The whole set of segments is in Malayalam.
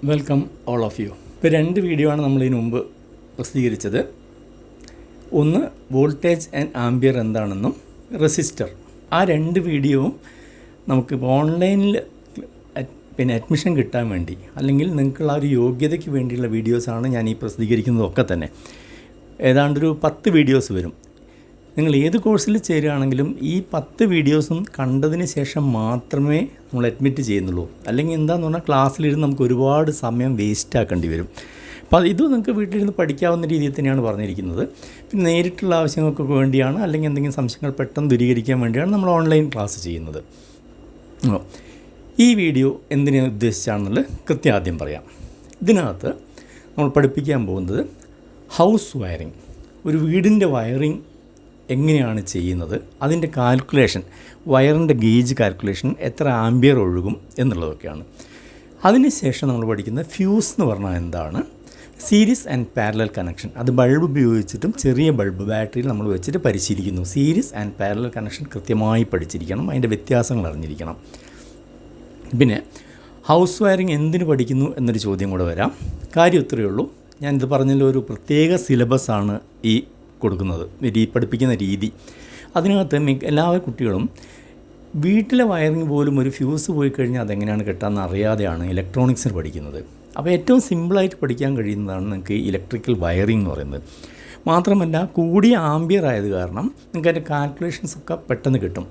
Welcome all of U. ഇപ്പോൾ രണ്ട് വീഡിയോ ആണ് നമ്മളിതിന് മുമ്പ് പ്രസിദ്ധീകരിച്ചത്. ഒന്ന് വോൾട്ടേജ് ആൻഡ് ആംബിയർ എന്താണെന്നും റെസിസ്റ്റർ. ആ രണ്ട് വീഡിയോവും നമുക്ക് ഓൺലൈനിൽ അഡ്മിഷൻ കിട്ടാൻ വേണ്ടി അല്ലെങ്കിൽ നിങ്ങൾക്കുള്ള ഒരു യോഗ്യതയ്ക്ക് വേണ്ടിയുള്ള വീഡിയോസാണ് ഞാൻ ഈ പ്രസിദ്ധീകരിക്കുന്നതൊക്കെ തന്നെ. ഏതാണ്ടൊരു 10 വീഡിയോസ് വരും. നിങ്ങൾ ഏത് കോഴ്സിൽ ചേരുകയാണെങ്കിലും ഈ 10 വീഡിയോസും കണ്ടതിന് ശേഷം മാത്രമേ നമ്മൾ അഡ്മിറ്റ് ചെയ്യുന്നുള്ളൂ. അല്ലെങ്കിൽ എന്താണെന്ന് പറഞ്ഞാൽ ക്ലാസ്സിലിരുന്ന് നമുക്ക് ഒരുപാട് സമയം വേസ്റ്റ് ആക്കേണ്ടി വരും. അപ്പോൾ ഇത് നിങ്ങൾക്ക് വീട്ടിലിരുന്ന് പഠിക്കാവുന്ന രീതിയിൽ തന്നെയാണ് പറഞ്ഞിരിക്കുന്നത്. പിന്നെ നേരിട്ടുള്ള ആവശ്യങ്ങൾക്കൊക്കെ വേണ്ടിയാണ്, അല്ലെങ്കിൽ എന്തെങ്കിലും സംശയങ്ങൾ പെട്ടെന്ന് ദൂരീകരിക്കാൻ വേണ്ടിയാണ് നമ്മൾ ഓൺലൈൻ ക്ലാസ് ചെയ്യുന്നത്. ഈ വീഡിയോ എന്തിനെ ഉദ്ദേശിച്ചാണെന്നുള്ളത് കൃത്യം ആദ്യം പറയാം. ഇതിനകത്ത് നമ്മൾ പഠിപ്പിക്കാൻ പോകുന്നത് ഹൗസ് വയറിംഗ്, ഒരു വീടിൻ്റെ വയറിംഗ് എങ്ങനെയാണ് ചെയ്യുന്നത്, അതിൻ്റെ കാൽക്കുലേഷൻ, വയറിൻ്റെ ഗേജ് കാൽക്കുലേഷൻ, എത്ര ആംബിയർ ഒഴുകും എന്നുള്ളതൊക്കെയാണ്. അതിനുശേഷം നമ്മൾ പഠിക്കുന്നത് ഫ്യൂസ് എന്ന് പറഞ്ഞാൽ എന്താണ്, സീരീസ് ആൻഡ് പാരലൽ കണക്ഷൻ. അത് ബൾബ് ഉപയോഗിച്ചിട്ടും ചെറിയ ബൾബ് ബാറ്ററിയിൽ നമ്മൾ വെച്ചിട്ട് പരിശീലിക്കുന്നു. സീരീസ് ആൻഡ് പാരലൽ കണക്ഷൻ കൃത്യമായി പഠിച്ചിരിക്കണം, അതിൻ്റെ വ്യത്യാസങ്ങൾ അറിഞ്ഞിരിക്കണം. പിന്നെ ഹൗസ് വയറിംഗ് എന്തിന് പഠിക്കുന്നു എന്നൊരു ചോദ്യം കൂടെ വരാം. കാര്യം ഇത്രയേ ഉള്ളൂ. ഞാനിത് പറഞ്ഞതിൽ ഒരു പ്രത്യേക സിലബസാണ് ഈ കൊടുക്കുന്നത്, പഠിപ്പിക്കുന്ന രീതി. അതിനകത്ത് എല്ലാ കുട്ടികളും വീട്ടിലെ വയറിങ് പോലും ഒരു ഫ്യൂസ് പോയി കഴിഞ്ഞാൽ അതെങ്ങനെയാണ് കെട്ടാമെന്ന് അറിയാതെയാണ് ഇലക്ട്രോണിക്സിന് പഠിക്കുന്നത്. അപ്പോൾ ഏറ്റവും സിമ്പിളായിട്ട് പഠിക്കാൻ കഴിയുന്നതാണ് നിങ്ങൾക്ക് ഇലക്ട്രിക്കൽ വയറിംഗ് എന്ന് പറയുന്നത്. മാത്രമല്ല കൂടിയ ആംബിയർ ആയത് കാരണം നിങ്ങൾക്ക് അതിൻ്റെ കാൽക്കുലേഷൻസൊക്കെ പെട്ടെന്ന് കിട്ടും.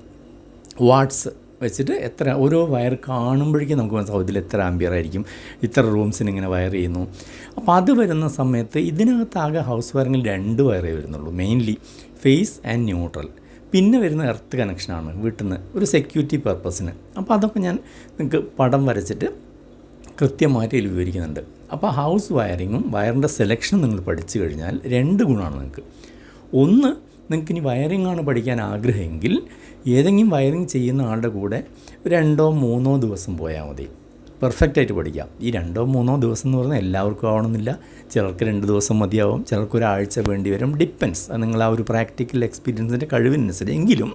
വാട്ട്സ് വെച്ചിട്ട് എത്ര ഓരോ വയർ കാണുമ്പോഴേക്കും നമുക്ക് മനസ്സിലാവും ഇതിൽ എത്ര ആംബിയർ ആയിരിക്കും, ഇത്ര റൂംസിന് ഇങ്ങനെ വയർ ചെയ്യുന്നു. അപ്പോൾ അത് വരുന്ന സമയത്ത് ഇതിനകത്താകെ ഹൗസ് വയറിങ്ങിൽ 2 വയറേ വരുന്നുള്ളൂ, മെയിൻലി ഫേസ് ആൻഡ് ന്യൂട്രൽ. പിന്നെ വരുന്ന എർത്ത് കണക്ഷനാണ് വീട്ടിൽ നിന്ന് ഒരു സെക്യൂരിറ്റി പർപ്പസിന്. അപ്പോൾ അതൊക്കെ ഞാൻ നിങ്ങൾക്ക് പടം വരച്ചിട്ട് കൃത്യമായിട്ട് ഇതിൽ വിവരിക്കുന്നുണ്ട്. അപ്പോൾ ഹൗസ് വയറിങ്ങും വയറിൻ്റെ സെലക്ഷനും നിങ്ങൾ പഠിച്ചു കഴിഞ്ഞാൽ 2 ഗുണമാണ് നിങ്ങൾക്ക്. ഒന്ന്, നിങ്ങൾക്കിനി വയറിങ്ങാണ് പഠിക്കാൻ ആഗ്രഹമെങ്കിൽ ഏതെങ്കിലും വയറിങ് ചെയ്യുന്ന ആളുടെ കൂടെ 2-3 ദിവസം പോയാൽ മതി, പെർഫെക്റ്റായിട്ട് പഠിക്കാം. ഈ 2-3 ദിവസം എന്ന് പറഞ്ഞാൽ എല്ലാവർക്കും ആവണമെന്നില്ല. ചിലർക്ക് 2 ദിവസം മതിയാവും, ചിലർക്ക് ഒരാഴ്ച വേണ്ടി വരും. ഡിപ്പെൻസ്, നിങ്ങൾ ആ ഒരു പ്രാക്ടിക്കൽ എക്സ്പീരിയൻസിൻ്റെ കഴിവിനനുസരിച്ച്. എങ്കിലും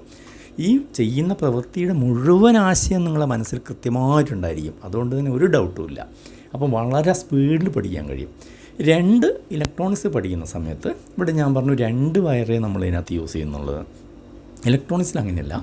ഈ ചെയ്യുന്ന പ്രവൃത്തിയുടെ മുഴുവൻ ആശയം നിങ്ങളുടെ മനസ്സിൽ കൃത്യമായിട്ടുണ്ടായിരിക്കും. അതുകൊണ്ട് തന്നെ ഒരു ഡൗട്ടും ഇല്ല. അപ്പം വളരെ സ്പീഡിൽ പഠിക്കാൻ കഴിയും. 2 ഇലക്ട്രോണിക്സ് പഠിക്കുന്ന സമയത്ത് ഇവിടെ ഞാൻ പറഞ്ഞു 2 വയറേ നമ്മൾ ഇതിനകത്ത് യൂസ് ചെയ്യുന്നുള്ളത്. ഇലക്ട്രോണിക്സിൽ അങ്ങനെയല്ല.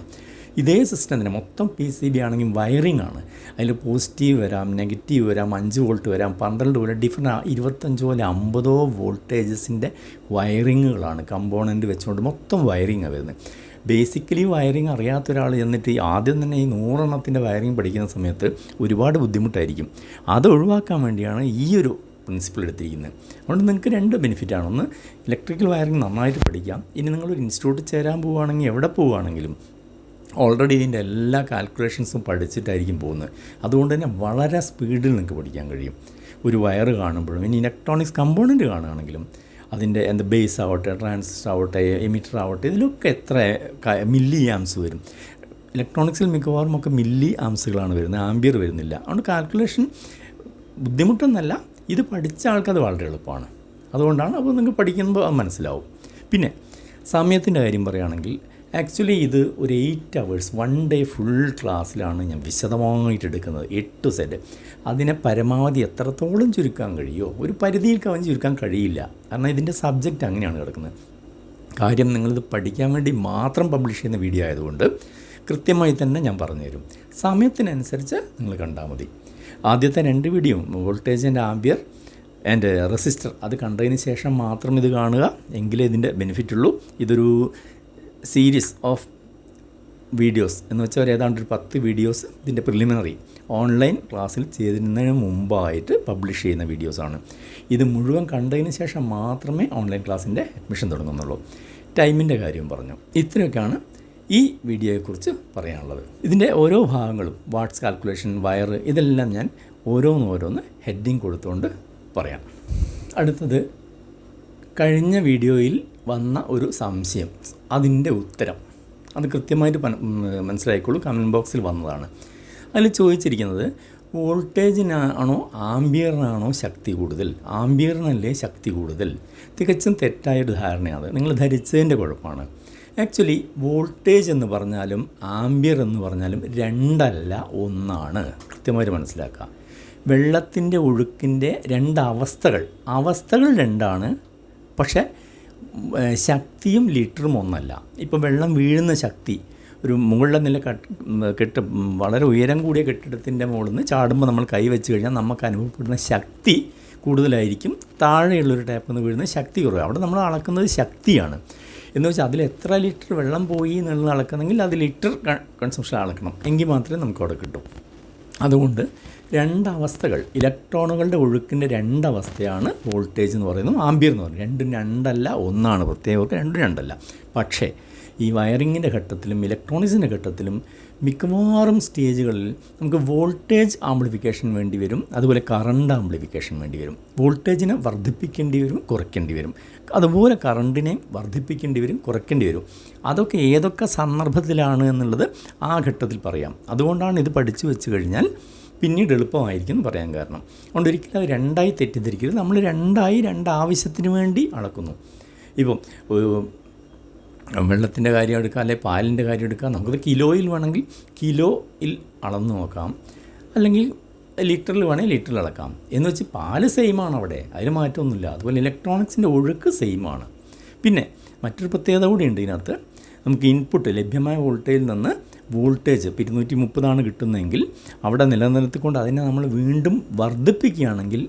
ഇതേ സിസ്റ്റം തന്നെ മൊത്തം PCB ആണെങ്കിൽ വയറിംഗ് ആണ്. അതിൽ പോസിറ്റീവ് വരാം, നെഗറ്റീവ് വരാം, 5 വോൾട്ട് വരാം, 12 വരാം, ഡിഫറെൻറ്റ് 25 അല്ല 50 വോൾട്ടേജസിൻ്റെ വയറിങ്ങുകളാണ് കമ്പോണൻറ്റ് വെച്ചുകൊണ്ട് മൊത്തം വയറിങ്ങാണ് വരുന്നത്. ബേസിക്കലി വയറിങ് അറിയാത്ത ഒരാൾ ചെന്നിട്ട് ആദ്യം തന്നെ ഈ 100 എണ്ണത്തിൻ്റെ വയറിങ് പഠിക്കുന്ന സമയത്ത് ഒരുപാട് ബുദ്ധിമുട്ടായിരിക്കും. അത് ഒഴിവാക്കാൻ വേണ്ടിയാണ് ഈ ഒരു പ്രിൻസിപ്പിൾ എടുത്തിരിക്കുന്നത്. അതുകൊണ്ട് നിങ്ങൾക്ക് 2 ബെനിഫിറ്റാണ്. ഒന്ന്, ഇലക്ട്രിക്കൽ വയറിങ് നന്നായിട്ട് പഠിക്കാം. ഇനി നിങ്ങളൊരു ഇൻസ്റ്റിറ്റ്യൂട്ടിൽ ചേരാൻ പോവുകയാണെങ്കിൽ, എവിടെ പോവുകയാണെങ്കിലും ഓൾറെഡി ഇതിൻ്റെ എല്ലാ കാൽക്കുലേഷൻസും പഠിച്ചിട്ടായിരിക്കും പോകുന്നത്. അതുകൊണ്ട് തന്നെ വളരെ സ്പീഡിൽ നിങ്ങൾക്ക് പഠിക്കാൻ കഴിയും. ഒരു വയർ കാണുമ്പോഴും ഇനി ഇലക്ട്രോണിക്സ് കമ്പോണൻറ്റ് കാണുകയാണെങ്കിലും അതിൻ്റെ ബേസ് ആവട്ടെ, ട്രാൻസിസ്റ്റർ ആവട്ടെ, എമിറ്റർ ആവട്ടെ, ഇതിലൊക്കെ എത്ര മില്ലി ആംസ് വരും. ഇലക്ട്രോണിക്സിൽ മിക്കവാറും ഒക്കെ മില്ലി ആംസുകളാണ് വരുന്നത്, ആംബിയർ വരുന്നില്ല. അതുകൊണ്ട് കാൽക്കുലേഷൻ ബുദ്ധിമുട്ടൊന്നല്ല, ഇത് പഠിച്ച ആൾക്കത് വളരെ എളുപ്പമാണ്. അതുകൊണ്ടാണ് അപ്പോൾ നിങ്ങൾക്ക് പഠിക്കുമ്പോൾ അത് മനസ്സിലാവും. പിന്നെ സമയത്തിൻ്റെ കാര്യം പറയുകയാണെങ്കിൽ ആക്ച്വലി ഇത് ഒരു 8 hours 1 day ഫുൾ ക്ലാസ്സിലാണ് ഞാൻ വിശദമായിട്ട് എടുക്കുന്നത്, 8 to Z. അതിനെ പരമാവധി എത്രത്തോളം ചുരുക്കാൻ കഴിയുമോ, ഒരു പരിധിയിൽ കവിഞ്ഞ് ചുരുക്കാൻ കഴിയില്ല. കാരണം ഇതിൻ്റെ സബ്ജക്റ്റ് അങ്ങനെയാണ് കിടക്കുന്നത്. കാര്യം നിങ്ങളിത് പഠിക്കാൻ വേണ്ടി മാത്രം പബ്ലിഷ് ചെയ്യുന്ന വീഡിയോ ആയതുകൊണ്ട് കൃത്യമായി തന്നെ ഞാൻ പറഞ്ഞുതരും. സമയത്തിനനുസരിച്ച് നിങ്ങൾ കണ്ടാൽ മതി. ആദ്യത്തെ 2 video voltage and ampere and resistor അത് കണ്ടതിന് ശേഷം മാത്രം ഇത് കാണുക, എങ്കിലേ ഇതിൻ്റെ ബെനിഫിറ്റ് ഉള്ളൂ. ഇതൊരു സീരീസ് ഓഫ് വീഡിയോസ് എന്ന് വെച്ചാൽ ഏതാണ്ട് ഒരു 10 വീഡിയോസ് ഇതിൻ്റെ പ്രിലിമിനറി ഓൺലൈൻ ക്ലാസ്സിൽ ചെയ്തിരുന്നതിന് മുമ്പായിട്ട് പബ്ലിഷ് ചെയ്യുന്ന വീഡിയോസാണ്. ഇത് മുഴുവൻ കണ്ടതിന് ശേഷം മാത്രമേ ഓൺലൈൻ ക്ലാസ്സിൻ്റെ അഡ്മിഷൻ തുടങ്ങുന്നുള്ളൂ. ടൈമിൻ്റെ കാര്യം പറഞ്ഞു. ഇത്രയൊക്കെയാണ് ഈ വീഡിയോയെക്കുറിച്ച് പറയാനുള്ളത്. ഇതിൻ്റെ ഓരോ ഭാഗങ്ങളും വാട്ട്സ് കാൽക്കുലേഷൻ, വയർ, ഇതെല്ലാം ഞാൻ ഓരോന്ന് ഹെഡിങ് കൊടുത്തുകൊണ്ട് പറയാം. അടുത്തത്, കഴിഞ്ഞ വീഡിയോയിൽ വന്ന ഒരു സംശയം, അതിൻ്റെ ഉത്തരം അത് കൃത്യമായിട്ട് മനസ്സിലായിക്കോളൂ. കമൻറ്റ് ബോക്സിൽ വന്നതാണ്. അതിൽ ചോദിച്ചിരിക്കുന്നത് വോൾട്ടേജിനാണോ ആംബിയറിനാണോ ശക്തി കൂടുതൽ, ആംബിയറിനല്ലേ ശക്തി കൂടുതൽ. തികച്ചും തെറ്റായൊരു ധാരണയാണ്, നിങ്ങൾ ധരിച്ചതിൻ്റെ കുഴപ്പമാണ്. ആക്ച്വലി വോൾട്ടേജ് എന്ന് പറഞ്ഞാലും ആംബിയർ എന്ന് പറഞ്ഞാലും 2 അല്ല 1 ആണ്. കൃത്യമായിട്ട് മനസ്സിലാക്കുക. വെള്ളത്തിൻ്റെ ഒഴുക്കിൻ്റെ അവസ്ഥകൾ രണ്ടാണ്. പക്ഷേ ശക്തിയും ലിറ്ററും ഒന്നല്ല. ഇപ്പോൾ വെള്ളം വീഴുന്ന ശക്തി ഒരു മുകളിലെ നില വളരെ ഉയരം കൂടിയ കെട്ടിടത്തിൻ്റെ മുകളിൽ നിന്ന് ചാടുമ്പോൾ നമ്മൾ കൈ വെച്ച് കഴിഞ്ഞാൽ നമുക്ക് അനുഭവപ്പെടുന്ന ശക്തി കൂടുതലായിരിക്കും. താഴെയുള്ളൊരു ടാപ്പിൽ നിന്ന് വീഴുന്ന ശക്തി കുറവ്. അവിടെ നമ്മൾ അളക്കുന്നത് ശക്തിയാണ്. എന്ന് വെച്ചാൽ അതിൽ എത്ര ലിറ്റർ വെള്ളം പോയി എന്നുള്ളത് അളക്കണമെങ്കിൽ അത് ലിറ്റർ കൺസംഷൻ അളക്കണം, എങ്കിൽ മാത്രമേ നമുക്ക് അവിടെ കിട്ടും. അതുകൊണ്ട് രണ്ടവസ്ഥകൾ, ഇലക്ട്രോണുകളുടെ ഒഴുക്കിൻ്റെ രണ്ടവസ്ഥയാണ് വോൾട്ടേജ് എന്ന് പറയുന്നത്, ആംബിയർ എന്ന് പറയുന്നത്. രണ്ടും രണ്ടല്ല, ഒന്നാണ്. പ്രത്യേകം രണ്ടും രണ്ടല്ല. പക്ഷേ ഈ വയറിങ്ങിൻ്റെ ഘട്ടത്തിലും ഇലക്ട്രോണിക്സിൻ്റെ ഘട്ടത്തിലും മിക്കവാറും സ്റ്റേജുകളിൽ നമുക്ക് വോൾട്ടേജ് ആംപ്ലിഫിക്കേഷൻ വേണ്ടി വരും, അതുപോലെ കറണ്ട് ആംപ്ലിഫിക്കേഷൻ വേണ്ടി വരും. വോൾട്ടേജിനെ വർദ്ധിപ്പിക്കേണ്ടി വരും, കുറയ്ക്കേണ്ടി വരും. അതുപോലെ കറണ്ടിനെ വർദ്ധിപ്പിക്കേണ്ടി വരും, കുറയ്ക്കേണ്ടി വരും. അതൊക്കെ ഏതൊക്കെ സന്ദർഭത്തിലാണ് എന്നുള്ളത് ആ ഘട്ടത്തിൽ പറയാം. അതുകൊണ്ടാണ് ഇത് പഠിച്ചു വെച്ച് കഴിഞ്ഞാൽ പിന്നീട് എളുപ്പമായിരിക്കും എന്ന് പറയാൻ കാരണം. അതുകൊണ്ട് ഒരിക്കലും അത് രണ്ടായി തെറ്റിദ്ധരിക്കരുത്. നമ്മൾ രണ്ടാവശ്യത്തിന് വേണ്ടി അളക്കുന്നു. ഇപ്പം വെള്ളത്തിൻ്റെ കാര്യം എടുക്കാം, അല്ലെങ്കിൽ പാലിൻ്റെ കാര്യം എടുക്കാം. നമുക്കത് കിലോയിൽ വേണമെങ്കിൽ കിലോയിൽ അളന്ന് നോക്കാം, അല്ലെങ്കിൽ ലിറ്ററിൽ വേണമെങ്കിൽ ലിറ്ററിൽ അളക്കാം. എന്ന് വെച്ച് പാല് സെയിമാണ് അവിടെ, അതിന് മാറ്റമൊന്നുമില്ല. അതുപോലെ ഇലക്ട്രോണിക്സിൻ്റെ ഒഴുക്ക് സെയിമാണ്. പിന്നെ മറ്റൊരു പ്രത്യേകത കൂടിയുണ്ട് ഇതിനകത്ത്. നമുക്ക് ഇൻപുട്ട് ലഭ്യമായ വോൾട്ടേജിൽ നിന്ന് വോൾട്ടേജ് ഇപ്പോൾ 230 കിട്ടുന്നതെങ്കിൽ അവിടെ നിലനിർത്തിക്കൊണ്ട് അതിനെ നമ്മൾ വീണ്ടും വർദ്ധിപ്പിക്കുകയാണെങ്കിൽ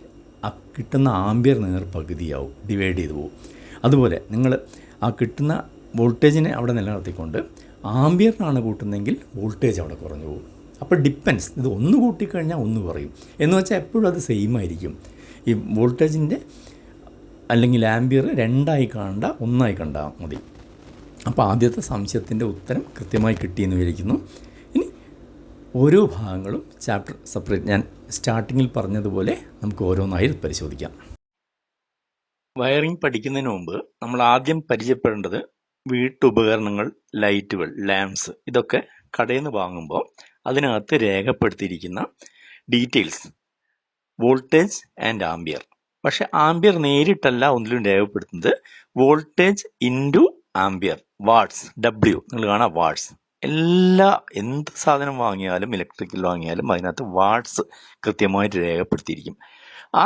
ആ കിട്ടുന്ന ആംബിയർ നേർപകുതിയാവും, ഡിവൈഡ് ചെയ്തു പോകും. അതുപോലെ നിങ്ങൾ ആ കിട്ടുന്ന വോൾട്ടേജിനെ അവിടെ നിലനിർത്തിക്കൊണ്ട് ആംബിയറിനാണ് കൂട്ടുന്നതെങ്കിൽ വോൾട്ടേജ് അവിടെ കുറഞ്ഞു പോകും. അപ്പോൾ ഡിപ്പെൻസ്, ഇത് ഒന്ന് കൂട്ടിക്കഴിഞ്ഞാൽ ഒന്ന് കുറയും. എന്ന് വെച്ചാൽ എപ്പോഴും അത് സെയിം ആയിരിക്കും. ഈ വോൾട്ടേജിൻ്റെ അല്ലെങ്കിൽ ആംബിയർ രണ്ടായി കാണണ്ട, ഒന്നായി കണ്ടാൽ മതി. അപ്പോൾ ആദ്യത്തെ സംശയത്തിൻ്റെ ഉത്തരം കൃത്യമായി കിട്ടിയെന്ന് വിചാരിക്കുന്നു. ഇനി ഓരോ ഭാഗങ്ങളും ചാപ്റ്റർ സെപ്പറേറ്റ് ഞാൻ സ്റ്റാർട്ടിങ്ങിൽ പറഞ്ഞതുപോലെ നമുക്ക് ഓരോന്നായി പരിശോധിക്കാം. വയറിംഗ് പഠിക്കുന്നതിന് മുമ്പ് നമ്മൾ ആദ്യം പരിചയപ്പെടേണ്ടത് വീട്ടുപകരണങ്ങൾ, ലൈറ്റുകൾ, ലാംപ്സ്, ഇതൊക്കെ കടയിൽ നിന്ന് വാങ്ങുമ്പോൾ അതിനകത്ത് രേഖപ്പെടുത്തിയിരിക്കുന്ന ഡീറ്റെയിൽസ്, വോൾട്ടേജ് ആൻഡ് ആംബിയർ. പക്ഷെ ആംബിയർ നേരിട്ടല്ല ഒന്നിലും രേഖപ്പെടുത്തുന്നത്, voltage into ampere, watts, W നിങ്ങൾ കാണാം, വാട്ട്സ്. എന്ത് സാധനം വാങ്ങിയാലും, ഇലക്ട്രിക്കൽ വാങ്ങിയാലും അതിനകത്ത് വാട്ട്സ് കൃത്യമായിട്ട് രേഖപ്പെടുത്തിയിരിക്കും. ആ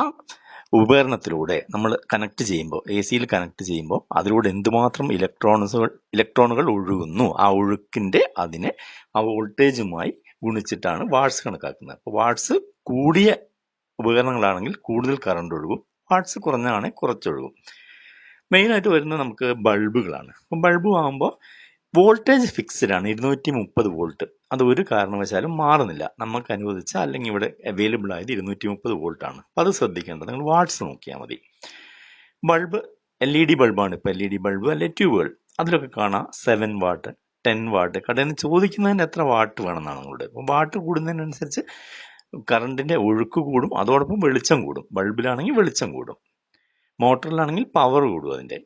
ഉപകരണത്തിലൂടെ നമ്മൾ കണക്ട് ചെയ്യുമ്പോൾ, AC കണക്ട് ചെയ്യുമ്പോൾ അതിലൂടെ എന്തുമാത്രം ഇലക്ട്രോണുകൾ ഒഴുകുന്നു, ആ ഒഴുക്കിൻ്റെ അതിനെ ആ വോൾട്ടേജുമായി ഗുണിച്ചിട്ടാണ് വാട്ട്സ് കണക്കാക്കുന്നത്. അപ്പോൾ വാട്ട്സ് കൂടിയ ഉപകരണങ്ങളാണെങ്കിൽ കൂടുതൽ കറണ്ട് ഒഴുകും, വാട്ട്സ് കുറഞ്ഞാണെങ്കിൽ കുറച്ചൊഴുകും. മെയിനായിട്ട് വരുന്നത് നമുക്ക് ബൾബുകളാണ്. അപ്പം ബൾബ് വാങ്ങുമ്പോൾ വോൾട്ടേജ് ഫിക്സ്ഡ് ആണ്, 230 വോൾട്ട്. അത് ഒരു കാരണവശാലും മാറുന്നില്ല. നമുക്ക് അനുവദിച്ച അല്ലെങ്കിൽ ഇവിടെ അവൈലബിൾ ആയത് 230 വോൾട്ടാണ്. അപ്പം അത് ശ്രദ്ധിക്കേണ്ടത്. നിങ്ങൾ വാട്ട്സ് നോക്കിയാൽ മതി. ബൾബ് LED ബൾബാണ്, ഇപ്പോൾ LED ബൾബ് അല്ലെങ്കിൽ ട്യൂബുകൾ, അതിലൊക്കെ കാണാം 7 വാട്ട്, 10 വാട്ട്. കടയിൽ നിന്ന് ചോദിക്കുന്നതിന് എത്ര വാട്ട് വേണമെന്നാണ് നിങ്ങളുടെ. അപ്പോൾ വാട്ട് കൂടുന്നതിനനുസരിച്ച് കറണ്ടിൻ്റെ ഒഴുക്ക് കൂടും, അതോടൊപ്പം വെളിച്ചം കൂടും. ബൾബിലാണെങ്കിൽ വെളിച്ചം കൂടും, മോട്ടറിലാണെങ്കിൽ പവർ കൂടും അതിൻ്റെ.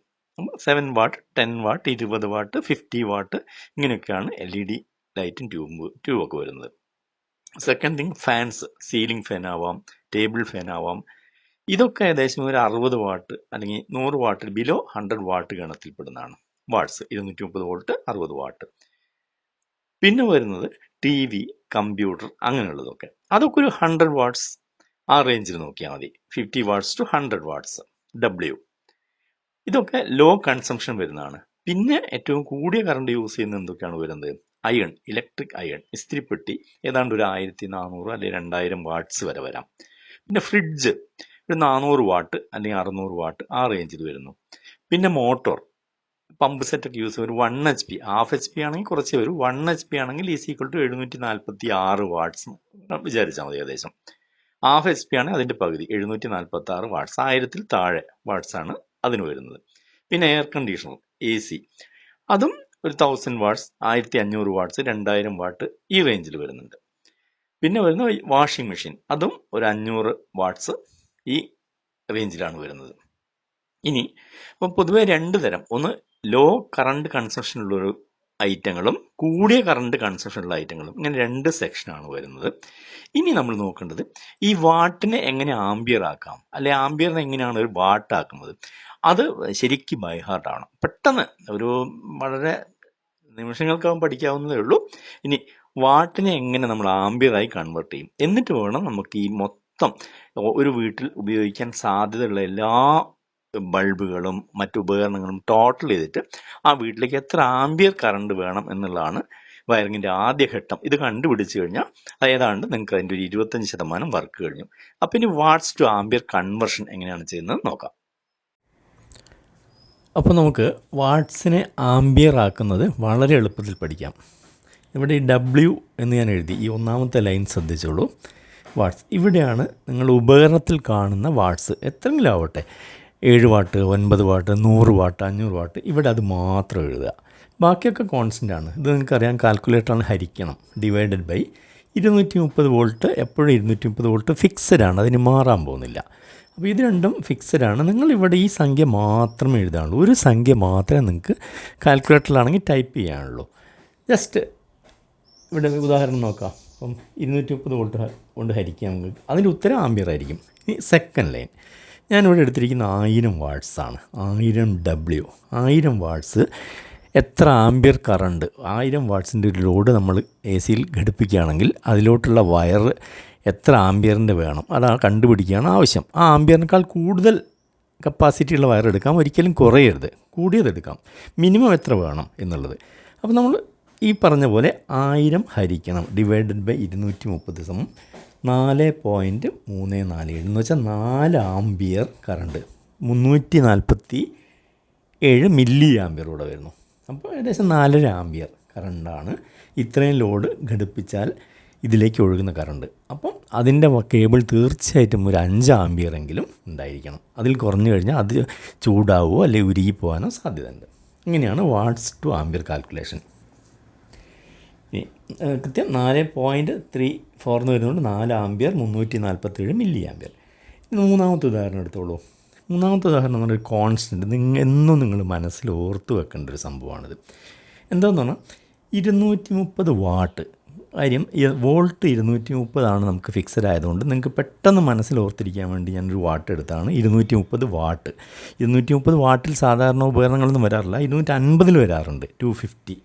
7 വാട്ട്, 10 വാട്ട്, 20 വാട്ട്, 50 വാട്ട്, ഇങ്ങനെയൊക്കെയാണ് LED ലൈറ്റും ട്യൂബൊക്കെ വരുന്നത്. Second thing, fans, ceiling fan ആവാം, ടേബിൾ ഫാൻ ആവാം. ഇതൊക്കെ ഏകദേശം ഒരു 60 വാട്ട് അല്ലെങ്കിൽ 100 വാട്ട്, ബിലോ 100 വാട്ട് ഗണത്തിൽപ്പെടുന്നതാണ്. Watts 230 volt, 60 watt. പിന്നെ വരുന്നത് TV, കമ്പ്യൂട്ടർ, അങ്ങനെയുള്ളതൊക്കെ. അതൊക്കെ ഒരു 100 വാട്ട്സ് ആ റേഞ്ചിൽ നോക്കിയാൽ മതി. 50 വാട്ട്സ് ടു 100 വാട്ട്സ് W. ഇതൊക്കെ ലോ കൺസംഷൻ വരുന്നതാണ്. പിന്നെ ഏറ്റവും കൂടിയ കറണ്ട് യൂസ് ചെയ്യുന്ന എന്തൊക്കെയാണ് വരുന്നത്? അയൺ, ഇലക്ട്രിക് അയൺ, ഇസ്തിരിപ്പെട്ടി, ഏതാണ്ട് ഒരു 1400 അല്ലെങ്കിൽ 2000 വാട്ട്സ് വരെ വരാം. പിന്നെ ഫ്രിഡ്ജ് ഒരു 400 വാട്ട് അല്ലെങ്കിൽ 600 വാട്ട് ആ റേഞ്ചിൽ വരുന്നു. പിന്നെ മോട്ടോർ, പമ്പ് സെറ്റൊക്കെ യൂസ് ചെയ്യും, ഒരു 1 HP, ഹാഫ് HP ആണെങ്കിൽ കുറച്ച് വരും. 1 HP ആണെങ്കിൽ ഈസ് ഈക്വൽ ടു 746 വാട്ട്സ് വിചാരിച്ചാൽ മതി. ഏകദേശം ഹാഫ് HP ആണെങ്കിൽ അതിൻ്റെ പകുതി, 746 വാട്ട്സ്, 1000 താഴെ വാട്ട്സാണ് അതിന് വരുന്നത്. പിന്നെ എയർ കണ്ടീഷണർ, AC, അതും ഒരു 1000 വാട്ട്സ്, 1500 വാട്ട്സ്, 2000 വാട്ട് ഈ റേഞ്ചിൽ വരുന്നുണ്ട്. പിന്നെ വരുന്ന വാഷിംഗ് മെഷീൻ, അതും ഒരു 500 വാട്ട്സ് ഈ റേഞ്ചിലാണ് വരുന്നത്. ഇനി അപ്പം പൊതുവെ 2 തരം, ഒന്ന് ലോ കറണ്ട് കൺസംഷനുള്ളൊരു ഐറ്റങ്ങളും കൂടിയ കറണ്ട് കൺസംഷനുള്ള ഐറ്റങ്ങളും, ഇങ്ങനെ 2 സെക്ഷനാണ് വരുന്നത്. ഇനി നമ്മൾ നോക്കേണ്ടത് ഈ വാട്ടിനെ എങ്ങനെ ആംബിയർ ആക്കാം, അല്ലെ ആംബിയറിനെ എങ്ങനെയാണ് ഒരു വാട്ട് ആക്കുന്നത്. അത് ശരിക്കും ബൈ ഹാർട്ട് ആവണം. പെട്ടെന്ന് ഒരു വളരെ നിമിഷങ്ങൾക്കാവും പഠിക്കാവുന്നതേ ഉള്ളൂ. ഇനി വാട്ടിനെ എങ്ങനെ നമ്മൾ ആംബിയറായി കൺവേർട്ട് ചെയ്യും, എന്നിട്ട് വേണം നമുക്ക് ഈ മൊത്തം ഒരു വീട്ടിൽ ഉപയോഗിക്കാൻ സാധ്യതയുള്ള എല്ലാ ബൾബുകളും മറ്റു ഉപകരണങ്ങളും ടോട്ടൽ ചെയ്തിട്ട് ആ വീട്ടിലേക്ക് എത്ര ആംബിയർ കറണ്ട് വേണം എന്നുള്ളതാണ് വയറിങ്ങിൻ്റെ ആദ്യഘട്ടം. ഇത് കണ്ടുപിടിച്ച് കഴിഞ്ഞാൽ ഏതാണ്ട് നിങ്ങൾക്ക് അതിൻ്റെ ഒരു 25% വർക്ക് കഴിഞ്ഞു. അപ്പോൾ ഇനി വാട്ട്സ് ടു ആംബിയർ കൺവേർഷൻ എങ്ങനെയാണ് ചെയ്യുന്നത് നോക്കാം. അപ്പോൾ നമുക്ക് വാട്ട്സിനെ ആംബിയർ ആക്കുന്നത് വളരെ എളുപ്പത്തിൽ പഠിക്കാം. ഇവിടെ ഈ W എന്ന് ഞാൻ എഴുതി, ഈ ഒന്നാമത്തെ ലൈൻ ശ്രദ്ധിച്ചോളൂ. വാട്ട്സ് ഇവിടെയാണ് നിങ്ങൾ ഉപകരണത്തിൽ കാണുന്ന വാട്ട്സ്. എത്രയെങ്കിലും ആവട്ടെ, 7 വാട്ട്, 9 വാട്ട്, 100 വാട്ട്, 500 വാട്ട്, ഇവിടെ അത് മാത്രം എഴുതുക. ബാക്കിയൊക്കെ കോൺസ്റ്റൻ്റ് ആണ്. ഇത് നിങ്ങൾക്കറിയാം, കാൽക്കുലേറ്ററാണ്, ഹരിക്കണം, ഡിവൈഡഡ് ബൈ 230 വോൾട്ട്. എപ്പോഴും 230 വോൾട്ട് ഫിക്സഡ് ആണ്, അതിന് മാറാൻ പോകുന്നില്ല. അപ്പോൾ ഇത് രണ്ടും ഫിക്സഡാണ്. നിങ്ങളിവിടെ ഈ സംഖ്യ മാത്രമേ എഴുതാനുള്ളൂ. ഒരു സംഖ്യ മാത്രമേ നിങ്ങൾക്ക് കാൽക്കുലേറ്ററിലാണെങ്കിൽ ടൈപ്പ് ചെയ്യാനുള്ളൂ. ജസ്റ്റ് ഇവിടെ ഉദാഹരണം നോക്കാം. അപ്പം 230 വോൾട്ട് കൊണ്ട് ഹരിക്കാം നമുക്ക്. അതിൻ്റെ ഉത്തരം ആംബിയർ ആയിരിക്കും. ഇനി സെക്കൻഡ് ലൈൻ ഞാനിവിടെ എടുത്തിരിക്കുന്ന 1000 വാട്ട്സാണ്. 1000 W, 1000 വാട്ട്സ് എത്ര ആംബിയർ കറണ്ട്, 1000 വാട്ട്സിൻ്റെ ഒരു ലോഡ് നമ്മൾ AC-യിൽ ഘടിപ്പിക്കുകയാണെങ്കിൽ അതിലോട്ടുള്ള വയർ എത്ര ആംബിയറിൻ്റെ വേണം, അതാണ് കണ്ടുപിടിക്കുകയാണ് ആവശ്യം. ആ ആംബിയറിനേക്കാൾ കൂടുതൽ കപ്പാസിറ്റിയുള്ള വയർ എടുക്കാം, ഒരിക്കലും കുറയരുത്, കൂടിയതെടുക്കാം. മിനിമം എത്ര വേണം എന്നുള്ളത്. അപ്പോൾ നമ്മൾ ഈ പറഞ്ഞ പോലെ 1000 ഹരിക്കണം ഡിവൈഡഡ് ബൈ 230 സമം 4.347 എന്ന് വെച്ചാൽ 4 ആംബിയർ കറണ്ട്, 347 മില്ലി ആംബിയർ കൂടെ വരുന്നു. അപ്പോൾ ഏകദേശം 4.5 ആംബിയർ കറണ്ടാണ് ഇത്രയും ലോഡ് ഘടിപ്പിച്ചാൽ ഇതിലേക്ക് ഒഴുകുന്ന കറണ്ട്. അപ്പം അതിൻ്റെ കേബിൾ തീർച്ചയായിട്ടും ഒരു 5 ആംബിയറെങ്കിലും ഉണ്ടായിരിക്കണം. അതിൽ കുറഞ്ഞു കഴിഞ്ഞാൽ അത് ചൂടാവുമോ അല്ലെങ്കിൽ ഉരുകിപ്പോകാനോ സാധ്യതയുണ്ട്. ഇങ്ങനെയാണ് വാട്ട്സ് ടു ആംബിയർ കാൽക്കുലേഷൻ. കൃത്യം 4.34 എന്ന് വരുന്നതുകൊണ്ട് 4 ആംബിയർ 347 മില്ലി ആംബിയർ. ഇനി മൂന്നാമത്തെ ഉദാഹരണം എടുത്തോളൂ. മൂന്നാമത്തെ ഉദാഹരണം എന്ന് പറഞ്ഞാൽ കോൺസ്റ്റൻറ്റ്, എന്നും നിങ്ങൾ മനസ്സിൽ ഓർത്ത് വെക്കേണ്ട ഒരു സംഭവമാണിത്. എന്താണെന്ന് പറഞ്ഞാൽ 230 വാട്ട് കാര്യം, വോൾട്ട് 230 നമുക്ക് ഫിക്സഡ് ആയതുകൊണ്ട് നിങ്ങൾക്ക് പെട്ടെന്ന് മനസ്സിൽ ഓർത്തിരിക്കാൻ വേണ്ടി ഞാനൊരു വാട്ട് എടുത്താണ്. 230 വാട്ട്. 230 വാട്ടിൽ സാധാരണ ഉപകരണങ്ങളൊന്നും വരാറില്ല, 250 വരാറുണ്ട്, 250.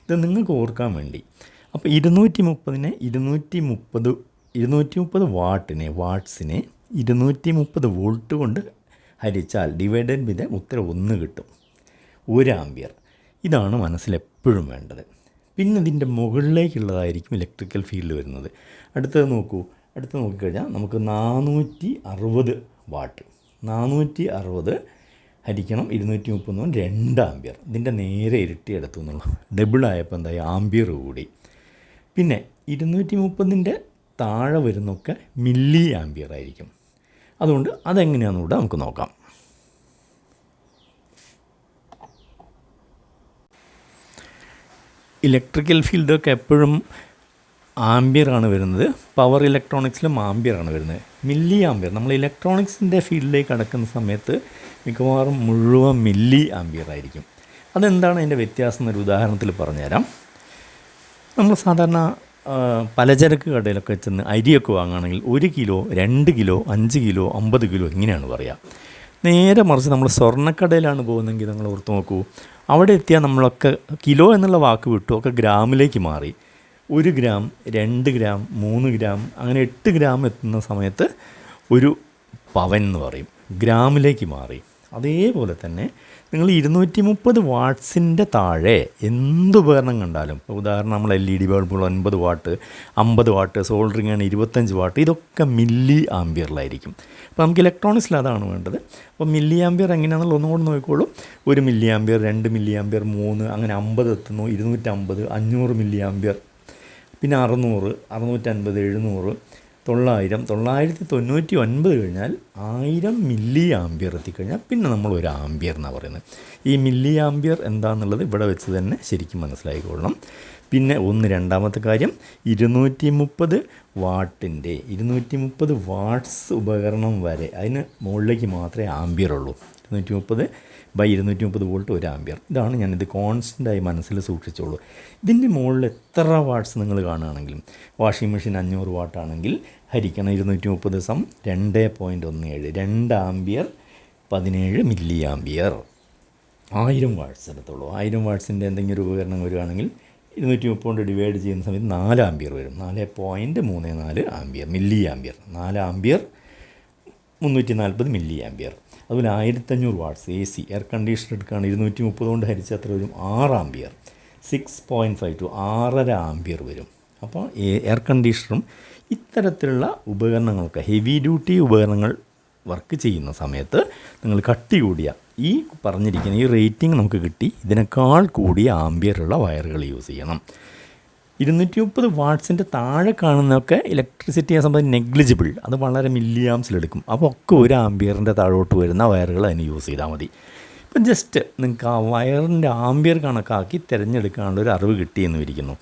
ഇത് നിങ്ങൾക്ക് ഓർക്കാൻ വേണ്ടി. അപ്പോൾ 230 വാട്ട്സിനെ 230 വോൾട്ട് കൊണ്ട് ഹരിച്ചാൽ ഡിവൈഡഡ് ബൈ ഉത്തരം 1 കിട്ടും, 1 ആംബിയർ. ഇതാണ് മനസ്സിലെപ്പോഴും വേണ്ടത്. പിന്നെ ഇതിൻ്റെ മുകളിലേക്കുള്ളതായിരിക്കും ഇലക്ട്രിക്കൽ ഫീൽഡ് വരുന്നത്. അടുത്തത് നോക്കിക്കഴിഞ്ഞാൽ നമുക്ക് 460 വാട്ട്, 460 ഹരിക്കണം 230 2 ആംബിയർ. ഇതിൻ്റെ നേരെ ഇരട്ടി എടുത്തു എന്നുള്ളൂ. ഡബിളായപ്പോൾ എന്തായി, ആംബിയർ കൂടി. പിന്നെ 230 താഴെ വരുന്നൊക്കെ മില്ലി ആംബിയർ ആയിരിക്കും. അതുകൊണ്ട് അതെങ്ങനെയാണെന്ന് കൂടെ നമുക്ക് നോക്കാം. ഇലക്ട്രിക്കൽ ഫീൽഡൊക്കെ എപ്പോഴും ആംബിയറാണ് വരുന്നത്. പവർ ഇലക്ട്രോണിക്സിലും ആംബിയറാണ് വരുന്നത്. മില്ലി ആംബിയർ നമ്മൾ ഇലക്ട്രോണിക്സിൻ്റെ ഫീൽഡിലേക്ക് കടക്കുന്ന സമയത്ത് മിക്കവാറും മുഴുവൻ മില്ലി ആംബിയർ ആയിരിക്കും. അതെന്താണ് അതിൻ്റെ വ്യത്യാസം എന്നൊരു ഉദാഹരണത്തിൽ പറഞ്ഞുതരാം. നമ്മൾ സാധാരണ പലചരക്ക് കടയിലൊക്കെ ചെന്ന് അരിയൊക്കെ വാങ്ങുകയാണെങ്കിൽ 1 കിലോ, 2 കിലോ, 5 കിലോ, 50 കിലോ ഇങ്ങനെയാണ് പറയുക. നേരെ മറിച്ച് നമ്മൾ സ്വർണ്ണക്കടയിലാണ് പോകുന്നതെങ്കിൽ നിങ്ങൾ ഓർത്ത് നോക്കൂ, അവിടെ എത്തിയാൽ നമ്മളൊക്കെ കിലോ എന്നുള്ള വാക്ക് വിട്ടു, ഒക്കെ ഗ്രാമിലേക്ക് മാറി. 1 ഗ്രാം, 2 ഗ്രാം, 3 ഗ്രാം, അങ്ങനെ 8 ഗ്രാം എത്തുന്ന സമയത്ത് ഒരു പവൻ എന്ന് പറയും, ഗ്രാമിലേക്ക് മാറി. അതേപോലെ തന്നെ നിങ്ങൾ 230 വാട്ട്സിൻ്റെ താഴെ എന്തുപകരണം കണ്ടാലും, ഉദാഹരണം നമ്മൾ LED ബൾബുകൾ 9 വാട്ട്, 50 വാട്ട്, സോൾഡറിങ് ആണ് 25 വാട്ട്, ഇതൊക്കെ മില്ലി ആംബിയറിലായിരിക്കും. അപ്പോൾ നമുക്ക് ഇലക്ട്രോണിക്സിൽ അതാണ് വേണ്ടത്. അപ്പോൾ മില്ലി ആംബിയർ എങ്ങനെയാണെന്നുള്ള ഒന്നുകൂടി നോക്കിക്കോളൂ. 1 മില്ലി ആംബിയർ, 2 മില്ലി ആംബിയർ, 3, അങ്ങനെ 50 എത്തുന്നു, 250, 500 മില്ലി ആംബിയർ, പിന്നെ 600, 650, 700, 900, 999 കഴിഞ്ഞാൽ 1000 മില്ലി ആംബിയർ എത്തിക്കഴിഞ്ഞാൽ പിന്നെ നമ്മൾ 1 ആംബിയർ എന്നാണ് പറയുന്നത്. ഈ മില്ലി ആംബിയർ എന്താണെന്നുള്ളത് ഇവിടെ വെച്ച് തന്നെ ശരിക്കും മനസ്സിലായിക്കൊള്ളണം. പിന്നെ രണ്ടാമത്തെ കാര്യം, 230 വാട്ടിൻ്റെ 230 വാട്ട്സ് ഉപകരണം വരെ അതിന് മുകളിലേക്ക് മാത്രമേ ആംബിയർ ഉള്ളൂ. 230/230 വോൾട്ട് 1 ആംബിയർ. ഇതാണ് ഞാനിത് കോൺസ്റ്റൻ്റായി മനസ്സിൽ സൂക്ഷിച്ചോളൂ. ഇതിൻ്റെ മുകളിൽ എത്ര വാട്ട്സ് നിങ്ങൾ കാണുകയാണെങ്കിലും, വാഷിംഗ് മെഷീൻ 500 വാട്ടാണെങ്കിൽ ഹരിക്കണം 230 സം 2.17, 2 ആംബിയർ 17 മില്ലി ആംബിയർ. 1000 വാട്ട്സ് എടുത്തോളൂ. 1000 വാട്ട്സിൻ്റെ എന്തെങ്കിലും ഒരു ഉപകരണം വരികയാണെങ്കിൽ 230 കൊണ്ട് ഡിവൈഡ് ചെയ്യുന്ന സമയത്ത് 4 ആമ്പിയർ വരും. 4.34 ampere, milli ampere. 4 ampere 340 milli ampere. അതുപോലെ 1500 വാട്ട്സ് AC എയർ കണ്ടീഷണർ എടുക്കുകയാണ്. 230 കൊണ്ട് ഹരിച്ച് അത്ര വരും 6 ആമ്പിയർ. 6.52 6.5 ആമ്പിയർ വരും. അപ്പോൾ എയർ കണ്ടീഷണറും ഇത്തരത്തിലുള്ള ഉപകരണങ്ങൾക്ക്, ഹെവി ഡ്യൂട്ടി ഉപകരണങ്ങൾ വർക്ക് ചെയ്യുന്ന സമയത്ത് നിങ്ങൾ കട്ടി കൂടിയ ഈ പറഞ്ഞിരിക്കുന്ന ഈ റേറ്റിംഗ് നമുക്ക് കിട്ടി ഇതിനേക്കാൾ കൂടിയ ആമ്പിയറുള്ള വയറുകൾ യൂസ് ചെയ്യണം. 230 വാട്ട്സിൻ്റെ താഴെ കാണുന്നതൊക്കെ ഇലക്ട്രിസിറ്റിയെ സംബന്ധിച്ച് നെഗ്ലിജിബിൾ, അത് വളരെ മില്ലി ആംസിലെടുക്കും. അപ്പോൾ ഒക്കെ 1 ആമ്പിയറിൻ്റെ താഴോട്ട് വരുന്ന വയറുകൾ അതിന് യൂസ് ചെയ്താൽ മതി. ഇപ്പം ജസ്റ്റ് നിങ്ങൾക്ക് ആ വയറിൻ്റെ ആമ്പിയർ കണക്കാക്കി തിരഞ്ഞെടുക്കാനുള്ള ഒരു അറിവ് കിട്ടിയെന്ന് ഇരിക്കുന്നു.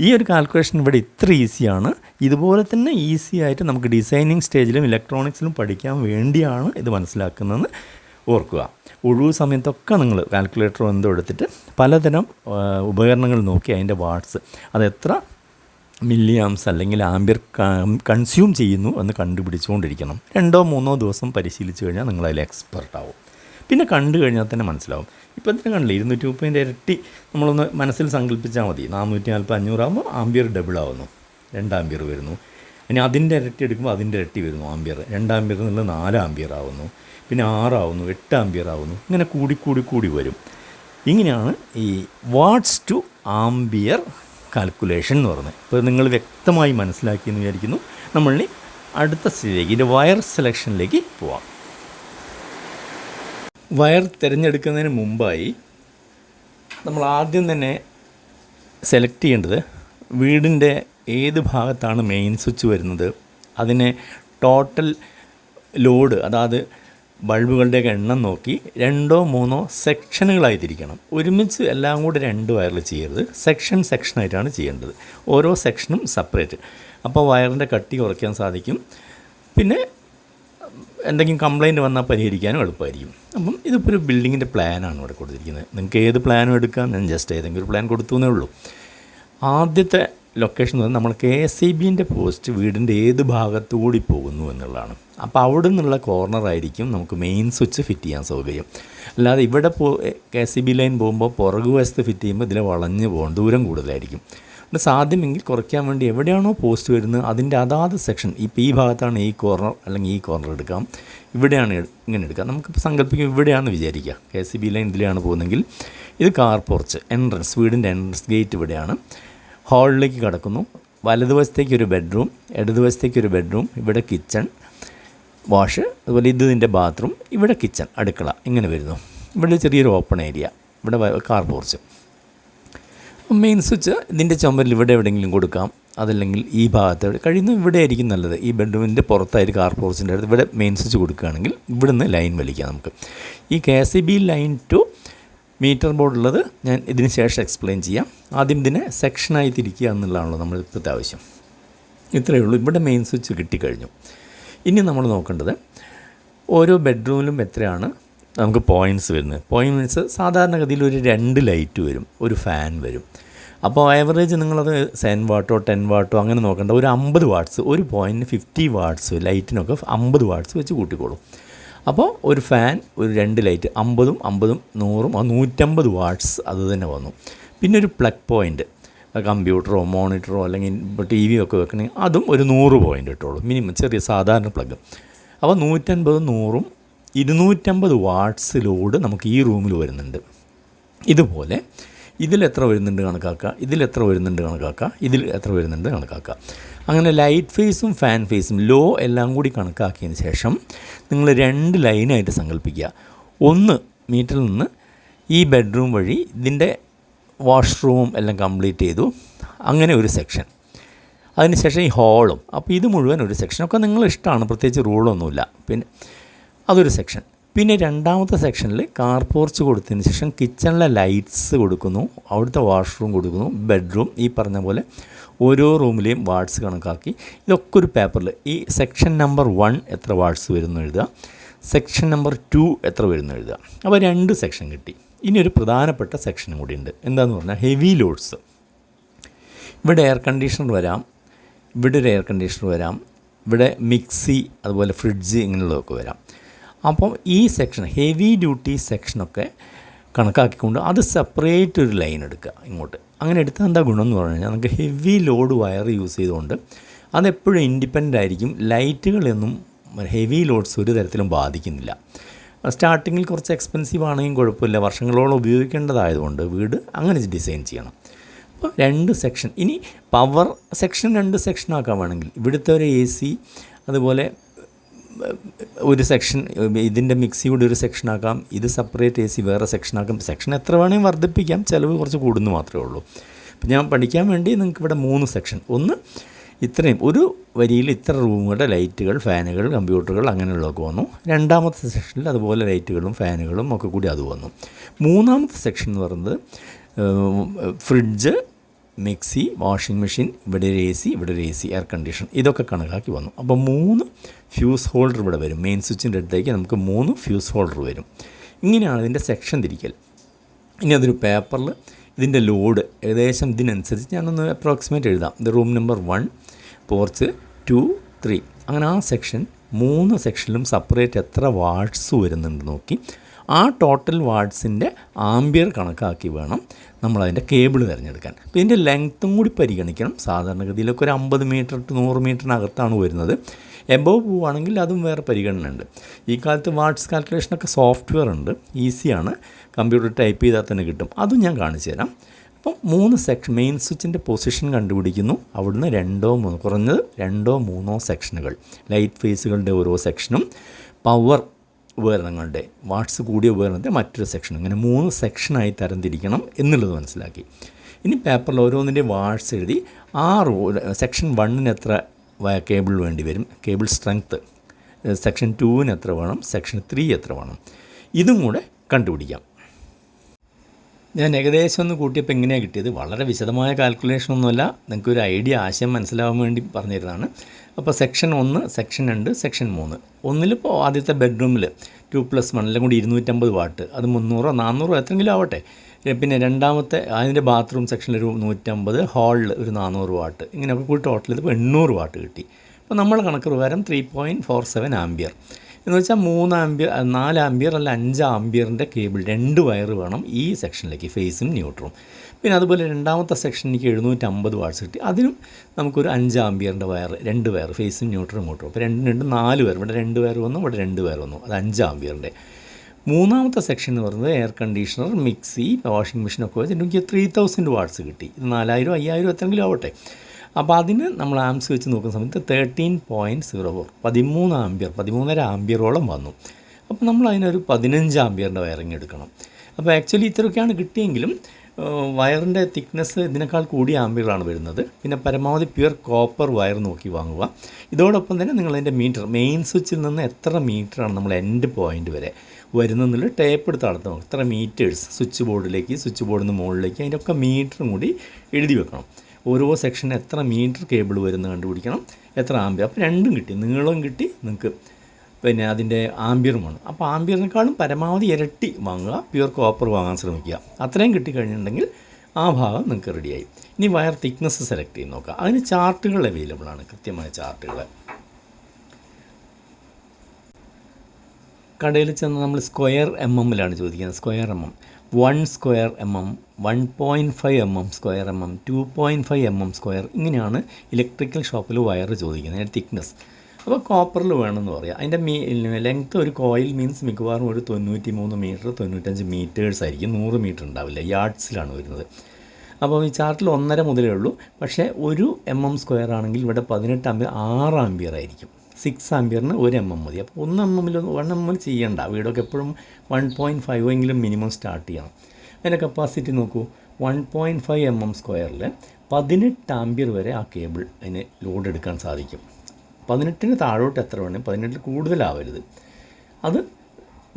ഈ ഒരു കാൽക്കുലേഷൻ ഇവിടെ ഇത്ര ഈസിയാണ്. ഇതുപോലെ തന്നെ ഈസി ആയിട്ട് നമുക്ക് ഡിസൈനിങ് സ്റ്റേജിലും ഇലക്ട്രോണിക്സിലും പഠിക്കാൻ വേണ്ടിയാണ് ഇത് മനസ്സിലാക്കുന്നതെന്ന് ഓർക്കുക. ഒഴിവ് സമയത്തൊക്കെ നിങ്ങൾ കാൽക്കുലേറ്റർ എന്തോ എടുത്തിട്ട് പലതരം ഉപകരണങ്ങൾ നോക്കി അതിൻ്റെ വാട്ട്സ് അത് എത്ര മില്ലി ആംസ് അല്ലെങ്കിൽ ആമ്പിയർ കൺസ്യൂം ചെയ്യുന്നു എന്ന് കണ്ടുപിടിച്ചുകൊണ്ടിരിക്കണം. 2-3 ദിവസം പരിശീലിച്ച് കഴിഞ്ഞാൽ നിങ്ങളതിൽ എക്സ്പെർട്ടാവും. പിന്നെ കണ്ടു കഴിഞ്ഞാൽ തന്നെ മനസ്സിലാവും. ഇപ്പോൾ തന്നെ കണ്ടില്ലേ 230ൻ്റെ ഇരട്ടി നമ്മളൊന്ന് മനസ്സിൽ സങ്കല്പിച്ചാൽ മതി. 440 500 ആകുമ്പോൾ ആമ്പിയർ ഡബിൾ ആവുന്നു, 2 ആമ്പിയർ വരുന്നു. ഇനി അതിൻ്റെ ഇരട്ടി എടുക്കുമ്പോൾ അതിൻ്റെ ഇരട്ടി വരുന്നു ആമ്പിയർ. 2 ആമ്പിയർ എന്നുള്ളത് 4 ആമ്പിയർ ആവുന്നു, പിന്നെ 6 ആവുന്നു, 8 ആമ്പിയർ ആവുന്നു. ഇങ്ങനെ കൂടി വരും. ഇങ്ങനെയാണ് ഈ വാട്ട്സ് ടു ആമ്പിയർ കാൽക്കുലേഷൻ എന്ന് പറയുന്നത്. ഇപ്പോൾ നിങ്ങൾ വ്യക്തമായി മനസ്സിലാക്കിയെന്ന് വിചാരിക്കുന്നു. നമ്മളിനി അടുത്ത സ്റ്റേജിലേക്ക്, ഇതിൻ്റെ വയർ സെലക്ഷനിലേക്ക് പോവാം. വയർ തിരഞ്ഞെടുക്കുന്നതിന് മുമ്പായി നമ്മൾ ആദ്യം തന്നെ സെലക്ട് ചെയ്യേണ്ടത് വീടിൻ്റെ ഏത് ഭാഗത്താണ് മെയിൻ സ്വിച്ച് വരുന്നത്, അതിനെ ടോട്ടൽ ലോഡ്, അതായത് ബൾബുകളുടെയൊക്കെ എണ്ണം നോക്കി 2-3 സെക്ഷനുകളായി തിരിക്കണം. ഒരുമിച്ച് എല്ലാം കൂടെ 2 വയറിൽ ചെയ്യരുത്, സെക്ഷനായിട്ടാണ് ചെയ്യേണ്ടത്. ഓരോ സെക്ഷനും സെപ്പറേറ്റ്. അപ്പോൾ വയറിൻ്റെ കട്ടി കുറയ്ക്കാൻ സാധിക്കും. പിന്നെ എന്തെങ്കിലും കംപ്ലയിൻറ്റ് വന്നാൽ പരിഹരിക്കാനും എളുപ്പമായിരിക്കും. അപ്പം ഇതിപ്പോൾ ഒരു ബിൽഡിങ്ങിൻ്റെ പ്ലാനാണ് ഇവിടെ കൊടുത്തിരിക്കുന്നത്. നിങ്ങൾക്ക് ഏത് പ്ലാനും എടുക്കാം. ഞാൻ ജസ്റ്റ് ഏതെങ്കിലും ഒരു പ്ലാൻ കൊടുത്തു എന്നേ ഉള്ളൂ. ആദ്യത്തെ ലൊക്കേഷൻ എന്ന് പറഞ്ഞാൽ നമ്മൾ KSEBിൻ്റെ പോസ്റ്റ് വീടിൻ്റെ ഏത് ഭാഗത്തുകൂടി പോകുന്നു എന്നുള്ളതാണ്. അപ്പോൾ അവിടെ നിന്നുള്ള കോർണറായിരിക്കും നമുക്ക് മെയിൻ സ്വിച്ച് ഫിറ്റ് ചെയ്യാൻ സൗകര്യം. അല്ലാതെ ഇവിടെ KSEB ലൈൻ പോകുമ്പോൾ പുറകുവശത്ത് ഫിറ്റ് ചെയ്യുമ്പോൾ ഇതിൽ വളഞ്ഞ് പോകാൻ ദൂരം കൂടുതലായിരിക്കും. അത് സാധ്യമെങ്കിൽ കുറയ്ക്കാൻ വേണ്ടി എവിടെയാണോ പോസ്റ്റ് വരുന്നത് അതിൻ്റെ അതാത് സെക്ഷൻ, ഇപ്പോൾ ഈ ഭാഗത്താണ് ഈ കോർണർ അല്ലെങ്കിൽ ഈ കോർണർ എടുക്കാം, ഇവിടെയാണ് ഇങ്ങനെ എടുക്കാം. നമുക്കിപ്പോൾ സങ്കല്പിക്കും ഇവിടെയാണെന്ന് വിചാരിക്കുക. KSEB ലൈൻ ഇതിലെയാണ് പോകുന്നതെങ്കിൽ ഇത് കാർ പോർച്ച്, എൻട്രൻസ്, വീടിൻ്റെ എൻട്രൻസ് ഗേറ്റ് ഇവിടെയാണ്. ഹാളിലേക്ക് കടക്കുന്നു. വലതുവശത്തേക്കൊരു ബെഡ്റൂം, ഇടതുവശത്തേക്കൊരു ബെഡ്റൂം, ഇവിടെ കിച്ചൺ, വാഷ്, അതുപോലെ ഇതിൻ്റെ ബാത്റൂം, ഇവിടെ കിച്ചൺ, അടുക്കള, ഇങ്ങനെ വരുന്നു. ഇവിടെ ചെറിയൊരു ഓപ്പൺ ഏരിയ, ഇവിടെ കാർ പോർച്ച്. മെയിൻ സ്വിച്ച് ഇതിൻ്റെ ചുമരിൽ ഇവിടെ എവിടെയെങ്കിലും കൊടുക്കാം. അതല്ലെങ്കിൽ ഈ ഭാഗത്ത് കഴിയുന്നു ഇവിടെ ആയിരിക്കും നല്ലത്. ഈ ബെഡ്റൂമിൻ്റെ പുറത്തായിട്ട് കാർ പോർച്ചിൻ്റെ അടുത്ത് ഇവിടെ മെയിൻ സ്വിച്ച് കൊടുക്കുകയാണെങ്കിൽ ഇവിടെ നിന്ന് ലൈൻ വലിക്കാം നമുക്ക്. ഈ KSEB ലൈൻ ടു മീറ്റർ ബോർഡുള്ളത് ഞാൻ ഇതിന് ശേഷം എക്സ്പ്ലെയിൻ ചെയ്യാം. ആദ്യം ഇതിനെ സെക്ഷനായി തിരിക്കുക എന്നുള്ളതാണല്ലോ നമ്മൾ ഇപ്പോഴത്തെ ആവശ്യം. ഇത്രയേ ഉള്ളൂ. ഇവിടെ മെയിൻ സ്വിച്ച് കിട്ടിക്കഴിഞ്ഞു. ഇനി നമ്മൾ നോക്കേണ്ടത് ഓരോ ബെഡ്റൂമിലും എത്രയാണ് നമുക്ക് പോയിൻറ്റ്സ് വരുന്നത്. പോയിൻറ്റ്സ് സാധാരണഗതിയിൽ ഒരു 2 ലൈറ്റ് വരും, ഒരു ഫാൻ വരും. അപ്പോൾ ആവറേജ് നിങ്ങളത് 7 വാട്ടോ 10 വാട്ടോ അങ്ങനെ നോക്കേണ്ട. ഒരു 50 വാട്ട്സ്, ഒരു പോയിൻറ്റിന് 50 വാട്ട്സ്, ലൈറ്റിനൊക്കെ 50 വാട്ട്സ് വെച്ച് കൂട്ടിക്കോളും. അപ്പോൾ ഒരു ഫാൻ, ഒരു 2 ലൈറ്റ്, 50ഉം 50ഉം 100ഉം 150 വാട്ട്സ് അത് തന്നെ വന്നു. പിന്നെ ഒരു പ്ലഗ് പോയിൻറ്റ്, കമ്പ്യൂട്ടറോ മോണിറ്ററോ അല്ലെങ്കിൽ ഇപ്പോൾ TV ഒക്കെ വെക്കണമെങ്കിൽ അതും ഒരു 100 പോയിൻ്റ് ഇട്ടോളൂ മിനിമം, ചെറിയ സാധാരണ പ്ലഗ്. അപ്പോൾ 150ഉം 100ഉം 250 വാട്ട്സ് ലോഡ് നമുക്ക് ഈ റൂമിൽ വരുന്നുണ്ട്. ഇതുപോലെ ഇതിലെത്ര വരുന്നുണ്ട് കണക്കാക്കുക, ഇതിലെത്ര വരുന്നുണ്ട് കണക്കാക്കുക, ഇതിൽ എത്ര വരുന്നുണ്ട് കണക്കാക്കുക. അങ്ങനെ ലൈറ്റ് ഫേസും ഫാൻ ഫേസും ലോ എല്ലാം കൂടി കണക്കാക്കിയതിന് ശേഷം നിങ്ങൾ 2 ലൈനായിട്ട് സങ്കല്പിക്കുക. ഒന്ന് മീറ്ററിൽ നിന്ന് ഈ ബെഡ്റൂം വഴി ഇതിൻ്റെ വാഷ്റൂം എല്ലാം കംപ്ലീറ്റ് ചെയ്തു, അങ്ങനെ ഒരു സെക്ഷൻ. അതിനുശേഷം ഈ ഹോളും, അപ്പോൾ ഇത് മുഴുവൻ ഒരു സെക്ഷൻ. ഒക്കെ നിങ്ങളിഷ്ടമാണ്, പ്രത്യേകിച്ച് റൂളൊന്നുമില്ല. പിന്നെ അതൊരു സെക്ഷൻ. പിന്നെ രണ്ടാമത്തെ സെക്ഷനിൽ കാർ പോർച്ച് കൊടുത്തതിന് ശേഷം കിച്ചണിലെ ലൈറ്റ്സ് കൊടുക്കുന്നു, അവിടുത്തെ വാഷ്റൂം കൊടുക്കുന്നു, ബെഡ്റൂം, ഈ പറഞ്ഞ പോലെ ഓരോ റൂമിലെയും വാട്ട്സ് കണക്കാക്കി ഇതൊക്കെ ഒരു പേപ്പറിൽ ഈ സെക്ഷൻ നമ്പർ 1 എത്ര വാട്ട്സ് വരുന്നു എഴുതുക, സെക്ഷൻ നമ്പർ 2 എത്ര വരുന്നു എഴുതുക. അപ്പോൾ 2 സെക്ഷൻ കിട്ടി. ഇനി ഒരു പ്രധാനപ്പെട്ട സെക്ഷനും കൂടി ഉണ്ട്. എന്താണെന്ന് പറഞ്ഞാൽ ഹെവി ലോഡ്സ്. ഇവിടെ എയർ കണ്ടീഷണർ വരാം, ഇവിടെ ഒരു എയർ കണ്ടീഷണർ വരാം, ഇവിടെ മിക്സി, അതുപോലെ ഫ്രിഡ്ജ്, ഇങ്ങനെയുള്ളതൊക്കെ വരാം. അപ്പം ഈ സെക്ഷൻ ഹെവി ഡ്യൂട്ടി സെക്ഷനൊക്കെ കണക്കാക്കിക്കൊണ്ട് അത് സെപ്പറേറ്റ് ഒരു ലൈൻ എടുക്കുക ഇങ്ങോട്ട്. അങ്ങനെ എടുത്താൽ എന്താ ഗുണം എന്ന് പറഞ്ഞു കഴിഞ്ഞാൽ നമുക്ക് ഹെവി ലോഡ് വയർ യൂസ് ചെയ്തുകൊണ്ട് അതെപ്പോഴും ഇൻഡിപെൻഡൻ്റ് ആയിരിക്കും. ലൈറ്റുകളൊന്നും ഹെവി ലോഡ്സ് ഒരു തരത്തിലും ബാധിക്കുന്നില്ല. സ്റ്റാർട്ടിങ്ങിൽ കുറച്ച് എക്സ്പെൻസീവ് ആണെങ്കിലും കുഴപ്പമില്ല, വർഷങ്ങളോളം ഉപയോഗിക്കേണ്ടതായതുകൊണ്ട് വീട് അങ്ങനെ ഡിസൈൻ ചെയ്യണം. അപ്പോൾ 2 സെക്ഷൻ. ഇനി പവർ സെക്ഷൻ 2 സെക്ഷനാക്കാൻ വേണമെങ്കിൽ ഇവിടുത്തെ ഒരു AC, അതുപോലെ ഒരു സെക്ഷൻ ഇതിൻ്റെ മിക്സിയുടെ ഒരു സെക്ഷനാക്കാം, ഇത് സെപ്പറേറ്റ് AC വേറെ സെക്ഷനാക്കാം. സെക്ഷൻ എത്ര വേണമെങ്കിൽ വർദ്ധിപ്പിക്കാം, ചിലവ് കുറച്ച് കൂടുന്നു മാത്രമേ ഉള്ളൂ. അപ്പോൾ ഞാൻ പഠിക്കാൻ വേണ്ടി നിങ്ങൾക്ക് ഇവിടെ 3 സെക്ഷൻ. ഒന്ന് ഇത്രയും ഒരു വരിയിൽ ഇത്ര റൂമുകളുടെ ലൈറ്റുകൾ, ഫാനുകൾ, കമ്പ്യൂട്ടറുകൾ അങ്ങനെയുള്ളതൊക്കെ വന്നു. രണ്ടാമത്തെ സെക്ഷനിൽ അതുപോലെ ലൈറ്റുകളും ഫാനുകളും ഒക്കെ കൂടി അത് വന്നു. മൂന്നാമത്തെ സെക്ഷൻ എന്ന് പറയുന്നത് ഫ്രിഡ്ജ്, മിക്സി, വാഷിംഗ് മെഷീൻ, ഇവിടെ ഒരു AC, ഇവിടെ ഒരു AC, എയർ കണ്ടീഷൻ, ഇതൊക്കെ കണക്കാക്കി വന്നു. അപ്പോൾ 3 ഫ്യൂസ് ഹോൾഡർ ഇവിടെ വരും. മെയിൻ സ്വിച്ചിൻ്റെ അടുത്തേക്ക് നമുക്ക് 3 ഫ്യൂസ് ഹോൾഡർ വരും. ഇങ്ങനെയാണ് ഇതിൻ്റെ സെക്ഷൻ തിരിക്കൽ. ഇനി അതൊരു പേപ്പറിൽ ഇതിൻ്റെ ലോഡ് ഏകദേശം ഇതിനനുസരിച്ച് ഞാനൊന്ന് അപ്രോക്സിമേറ്റ് എഴുതാം. ഇത് റൂം നമ്പർ 1, പോർച്ച് 2, 3, അങ്ങനെ ആ സെക്ഷൻ 3 സെക്ഷനിലും സെപ്പറേറ്റ് എത്ര വാട്ട്സ് വരുന്നുണ്ട് നോക്കി ആ ടോട്ടൽ വാട്ട്സിൻ്റെ ആംബിയർ കണക്കാക്കി വേണം നമ്മളതിൻ്റെ കേബിൾ തിരഞ്ഞെടുക്കാൻ. അപ്പോൾ ഇതിൻ്റെ ലെങ്ത്തും കൂടി പരിഗണിക്കണം. സാധാരണഗതിയിലൊക്കെ ഒരു 50 മീറ്റർ ടു 100 മീറ്ററിനകത്താണ് വരുന്നത്. എബോവ് പോവുകയാണെങ്കിൽ അതും വേറെ പരിഗണനയുണ്ട്. ഈ കാലത്ത് വാട്ട്സ് കാൽക്കുലേഷനൊക്കെ സോഫ്റ്റ്വെയർ ഉണ്ട്, ഈസിയാണ്, കമ്പ്യൂട്ടർ ടൈപ്പ് ചെയ്താൽ തന്നെ കിട്ടും. അതും ഞാൻ കാണിച്ചു തരാം. അപ്പം 3 സെക്ഷൻ മെയിൻ സ്വിച്ചിൻ്റെ പൊസിഷൻ കണ്ടുപിടിക്കുന്നു. അവിടുന്ന് 2 3 കുറഞ്ഞത് 2 3 സെക്ഷനുകൾ, ലൈറ്റ് ഫേസുകളുടെ ഓരോ സെക്ഷനും, പവർ ഉപകരണങ്ങളുടെ വാട്ട്സ് കൂടിയ ഉപകരണത്തെ മറ്റൊരു സെക്ഷൻ, ഇങ്ങനെ 3 സെക്ഷനായി തരംതിരിക്കണം എന്നുള്ളത് മനസ്സിലാക്കി. ഇനി പേപ്പറിൽ ഓരോന്നിൻ്റെ വാട്ട്സ് എഴുതി സെക്ഷൻ 1 എത്ര കേബിൾ വേണ്ടി വരും, കേബിൾ സ്ട്രെങ്ത്ത്, സെക്ഷൻ 2 എത്ര വേണം, സെക്ഷൻ 3 എത്ര വേണം, ഇതും കൂടെ കണ്ടുപിടിക്കാം. ഞാൻ ഏകദേശം ഒന്ന് കൂട്ടിയപ്പോൾ എങ്ങനെയാണ് കിട്ടിയത്. വളരെ വിശദമായ കാൽക്കുലേഷനൊന്നുമല്ല, നിങ്ങൾക്കൊരു ഐഡിയ, ആശയം മനസ്സിലാവാൻ വേണ്ടി പറഞ്ഞു തരുന്നതാണ്. അപ്പോൾ സെക്ഷൻ 1, സെക്ഷൻ 2, സെക്ഷൻ 3. ഒന്നിലിപ്പോൾ ആദ്യത്തെ ബെഡ്റൂമിൽ 2+1 എല്ലാം കൂടി 250 വാട്ട്, അത് 300 400 എത്രയെങ്കിലും ആവട്ടെ. പിന്നെ രണ്ടാമത്തെ അതിൻ്റെ ബാത്റൂം സെക്ഷനിൽ ഒരു 150, ഹാളിൽ ഒരു 400 വാട്ട്, ഇങ്ങനെയൊക്കെ കൂടി ടോട്ടൽ ഇതിപ്പോൾ 800 വാട്ട് കിട്ടി. അപ്പോൾ നമ്മുടെ കണക്ക് പ്രകാരം 3.47 ആംബിയർ എന്ന് വെച്ചാൽ 3 ആംബിയർ 4 ആംബിയർ അല്ല 5 ആംബിയറിൻ്റെ കേബിൾ 2 വയർ വേണം ഈ സെക്ഷനിലേക്ക്, ഫേസും ന്യൂട്രും. പിന്നെ അതുപോലെ രണ്ടാമത്തെ സെക്ഷനിലേക്ക് 750 വാട്ട്സ് കിട്ടി. അതിനും നമുക്കൊരു 5 ആംബിയറിൻ്റെ വയർ, 2 വയർ, ഫേസും ന്യൂട്രും മോട്ടറും. അപ്പോൾ 2 4 വയർ, ഇവിടെ 2 വയർ വന്നു, ഇവിടെ 2 വയർ വന്നു, അത് 5 ആംബിയറിൻ്റെ. മൂന്നാമത്തെ സെക്ഷൻ എന്ന് പറയുന്നത് എയർ കണ്ടീഷണർ, മിക്സി, വാഷിംഗ് മെഷീനൊക്കെ വെച്ച് എനിക്ക് 3000 വാട്ട്സ് കിട്ടി. ഇത് 4000 5000 എത്രയെങ്കിലും ആവട്ടെ. അപ്പോൾ അതിന് നമ്മൾ ആംസ് വെച്ച് നോക്കുന്ന സമയത്ത് 13.04 13 ആംബിയർ 13.5 ആംബിയറോളം വന്നു. അപ്പോൾ നമ്മൾ അതിനൊരു 15 ആംബിയറിൻ്റെ വയറിങ് എടുക്കണം. അപ്പോൾ ആക്ച്വലി ഇത്രയൊക്കെയാണ് കിട്ടിയെങ്കിലും വയറിൻ്റെ തിക്നെസ് ഇതിനേക്കാൾ കൂടിയ ആംബിയറാണ് വരുന്നത്. പിന്നെ പരമാവധി പ്യുവർ കോപ്പർ വയർ നോക്കി വാങ്ങുക. ഇതോടൊപ്പം തന്നെ നിങ്ങളതിൻ്റെ മീറ്റർ, മെയിൻ സ്വിച്ചിൽ നിന്ന് എത്ര മീറ്ററാണ് നമ്മൾ എൻഡ് പോയിൻ്റ് വരെ വരുന്നതിൽ ടേപ്പ് എടുത്ത് നടത്തണം. ഇത്ര മീറ്റേഴ്സ് സ്വിച്ച് ബോർഡിലേക്ക്, സ്വിച്ച് ബോർഡിൽ നിന്ന് മുകളിലേക്ക്, അതിൻ്റെയൊക്കെ മീറ്ററും കൂടി എഴുതി വെക്കണം. ഓരോ സെക്ഷന് എത്ര മീറ്റർ കേബിൾ വരുന്നത് കണ്ടുപിടിക്കണം, എത്ര ആംബിയർ. അപ്പോൾ രണ്ടും കിട്ടി, നീളവും കിട്ടി, നിങ്ങൾക്ക് പിന്നെ അതിൻ്റെ ആംബിയറും വേണം. അപ്പോൾ ആംബിയറിനേക്കാളും പരമാവധി ഇരട്ടി വാങ്ങുക, പ്യുവർ കോപ്പർ വാങ്ങാൻ ശ്രമിക്കുക. അത്രയും കിട്ടിക്കഴിഞ്ഞിട്ടുണ്ടെങ്കിൽ ആ ഭാഗം നിങ്ങൾക്ക് റെഡിയായി. ഇനി വയർ തിക്നെസ് സെലക്ട് ചെയ്ത് നോക്കുക. അതിന് ചാർട്ടുകൾ അവൈലബിൾ ആണ്, കൃത്യമായ ചാർട്ടുകൾ. കടയിൽ ചെന്ന് നമ്മൾ സ്ക്വയർ MM ചോദിക്കുന്നത്. Square MM 1 square MM, 1.5 MM square MM, 2.5 MM square, ഇങ്ങനെയാണ് ഇലക്ട്രിക്കൽ ഷോപ്പിൽ വയർ ചോദിക്കുന്നത്. അതിൻ്റെ തിക്നെസ് അപ്പോൾ കോപ്പറിൽ വേണമെന്ന് പറയാം. അതിൻ്റെ ലെങ്ത്ത് ഒരു കോയിൽ മീൻസ് മിക്കവാറും ഒരു 93 മീറ്റർ 95 മീറ്റേഴ്സ് ആയിരിക്കും, 100 മീറ്റർ ഉണ്ടാവില്ല, യാർഡ്സിലാണ് വരുന്നത്. അപ്പോൾ ഈ ചാർട്ടിൽ 1.5 മുതലേ ഉള്ളൂ. പക്ഷേ ഒരു MM സ്ക്വയർ ആണെങ്കിൽ ഇവിടെ 18 ആംബിയർ 6 ആംബിയർ ആയിരിക്കും. 6 ആംബിയറിന് 1 MM മതി. അപ്പോൾ 1 MM ചെയ്യേണ്ട, വീടൊക്കെ എപ്പോഴും 1.5 എങ്കിലും മിനിമം സ്റ്റാർട്ട് ചെയ്യണം. അതിൻ്റെ കപ്പാസിറ്റി നോക്കൂ, 1.5 MM സ്ക്വയറിൽ 18 ആംബിയർ വരെ ആ കേബിൾ അതിന് ലോഡ് എടുക്കാൻ സാധിക്കും. 18 താഴോട്ട് എത്ര വേണം, 18 കൂടുതലാവരുത്. അത്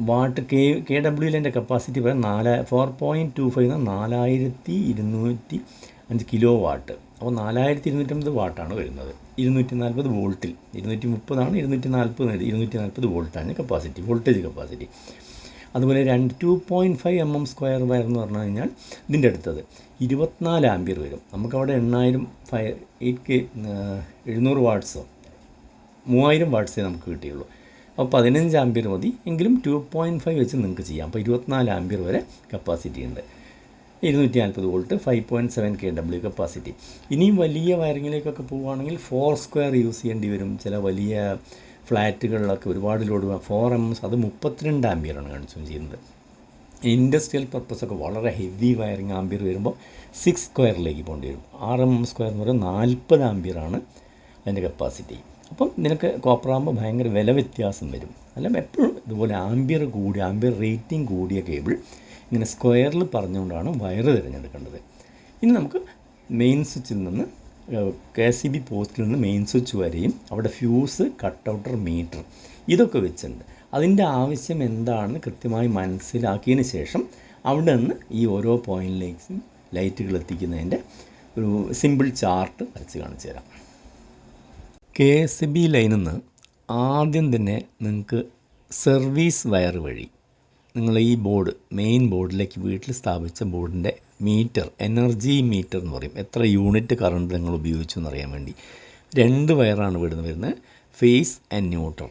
വാട്ട് KWLൻ്റെ കപ്പാസിറ്റി പറയാൻ 4.25 4205 കിലോ വാട്ട്. അപ്പോൾ 4250 വാട്ടാണ് വരുന്നത്. 240 വോൾട്ടിൽ, 230 240 240 വോൾട്ടാണ് കപ്പാസിറ്റി, വോൾട്ടേജ് കപ്പാസിറ്റി. അതുപോലെ 2.5 MM സ്ക്വയർ വയർ എന്ന് പറഞ്ഞു കഴിഞ്ഞാൽ ഇതിൻ്റെ അടുത്തത് 24 ആംബിയർ വരും. നമുക്കവിടെ 700 വാട്ട്സോ 3000 വാട്ട്സേ നമുക്ക് കിട്ടിയുള്ളൂ. അപ്പോൾ 15 ആംബിയർ മതി, എങ്കിലും 2.5 വെച്ച് നിങ്ങൾക്ക് ചെയ്യാം. അപ്പോൾ 24 ആംബിയർ വരെ കപ്പാസിറ്റി ഉണ്ട്. 240 വോൾട്ട് 5.7 kW കപ്പാസിറ്റി. ഇനിയും വലിയ വയറിങ്ങിലേക്കൊക്കെ പോവുകയാണെങ്കിൽ 4 സ്ക്വയർ യൂസ് ചെയ്യേണ്ടി വരും. ചില വലിയ ഫ്ലാറ്റുകളിലൊക്കെ ഒരുപാട് ലോഡ് 4 mm, അത് 32 ആംബിയറാണ് കൺസ്യൂം ചെയ്യുന്നത്. ഇൻഡസ്ട്രിയൽ പർപ്പസൊക്കെ വളരെ ഹെവി വയറിങ് ആംബിയർ വരുമ്പോൾ 6 സ്ക്വയറിലേക്ക് പോകേണ്ടി വരും. 6 mm സ്ക്വയർ എന്ന് പറയുന്നത് 40 ആംബിയറാണ് അതിൻ്റെ കപ്പാസിറ്റി. അപ്പം നിനക്ക് കോപ്പറാകുമ്പോൾ ഭയങ്കര വില വ്യത്യാസം വരും. അല്ല എപ്പോഴും ഇതുപോലെ ആംബിയർ റേറ്റിംഗ് കൂടിയ കേബിൾ ഇങ്ങനെ സ്ക്വയറിൽ പറഞ്ഞുകൊണ്ടാണ് വയർ തിരഞ്ഞെടുക്കേണ്ടത്. ഇനി നമുക്ക് മെയിൻ സ്വിച്ചിൽ നിന്ന് KCB പോസ്റ്റിൽ നിന്ന് മെയിൻ സ്വിച്ച് വരെയും അവിടെ ഫ്യൂസ്, കട്ടൗട്ടർ, മീറ്റർ ഇതൊക്കെ വെച്ചിട്ടുണ്ട്. അതിൻ്റെ ആവശ്യം എന്താണെന്ന് കൃത്യമായി മനസ്സിലാക്കിയതിന് ശേഷം അവിടെ നിന്ന് ഈ ഓരോ പോയിൻറ്റിലേക്കും ലൈറ്റുകൾ എത്തിക്കുന്നതിൻ്റെ ഒരു സിമ്പിൾ ചാർട്ട് വരച്ച് കാണിച്ചു തരാം. KCB ലൈനിൽ നിന്ന് ആദ്യം തന്നെ നിങ്ങൾക്ക് സർവീസ് വയർ വഴി നിങ്ങൾ ഈ മെയിൻ ബോർഡിലേക്ക് വീട്ടിൽ സ്ഥാപിച്ച ബോർഡിൻ്റെ മീറ്റർ, എനർജി മീറ്റർ എന്ന് പറയും, എത്ര യൂണിറ്റ് കറണ്ട് നിങ്ങൾ ഉപയോഗിച്ചു എന്നറിയാൻ വേണ്ടി 2 വയറാണ് ഇവിടുന്ന് വരുന്നത്, ഫേസ് ആൻഡ് ന്യൂട്രൽ.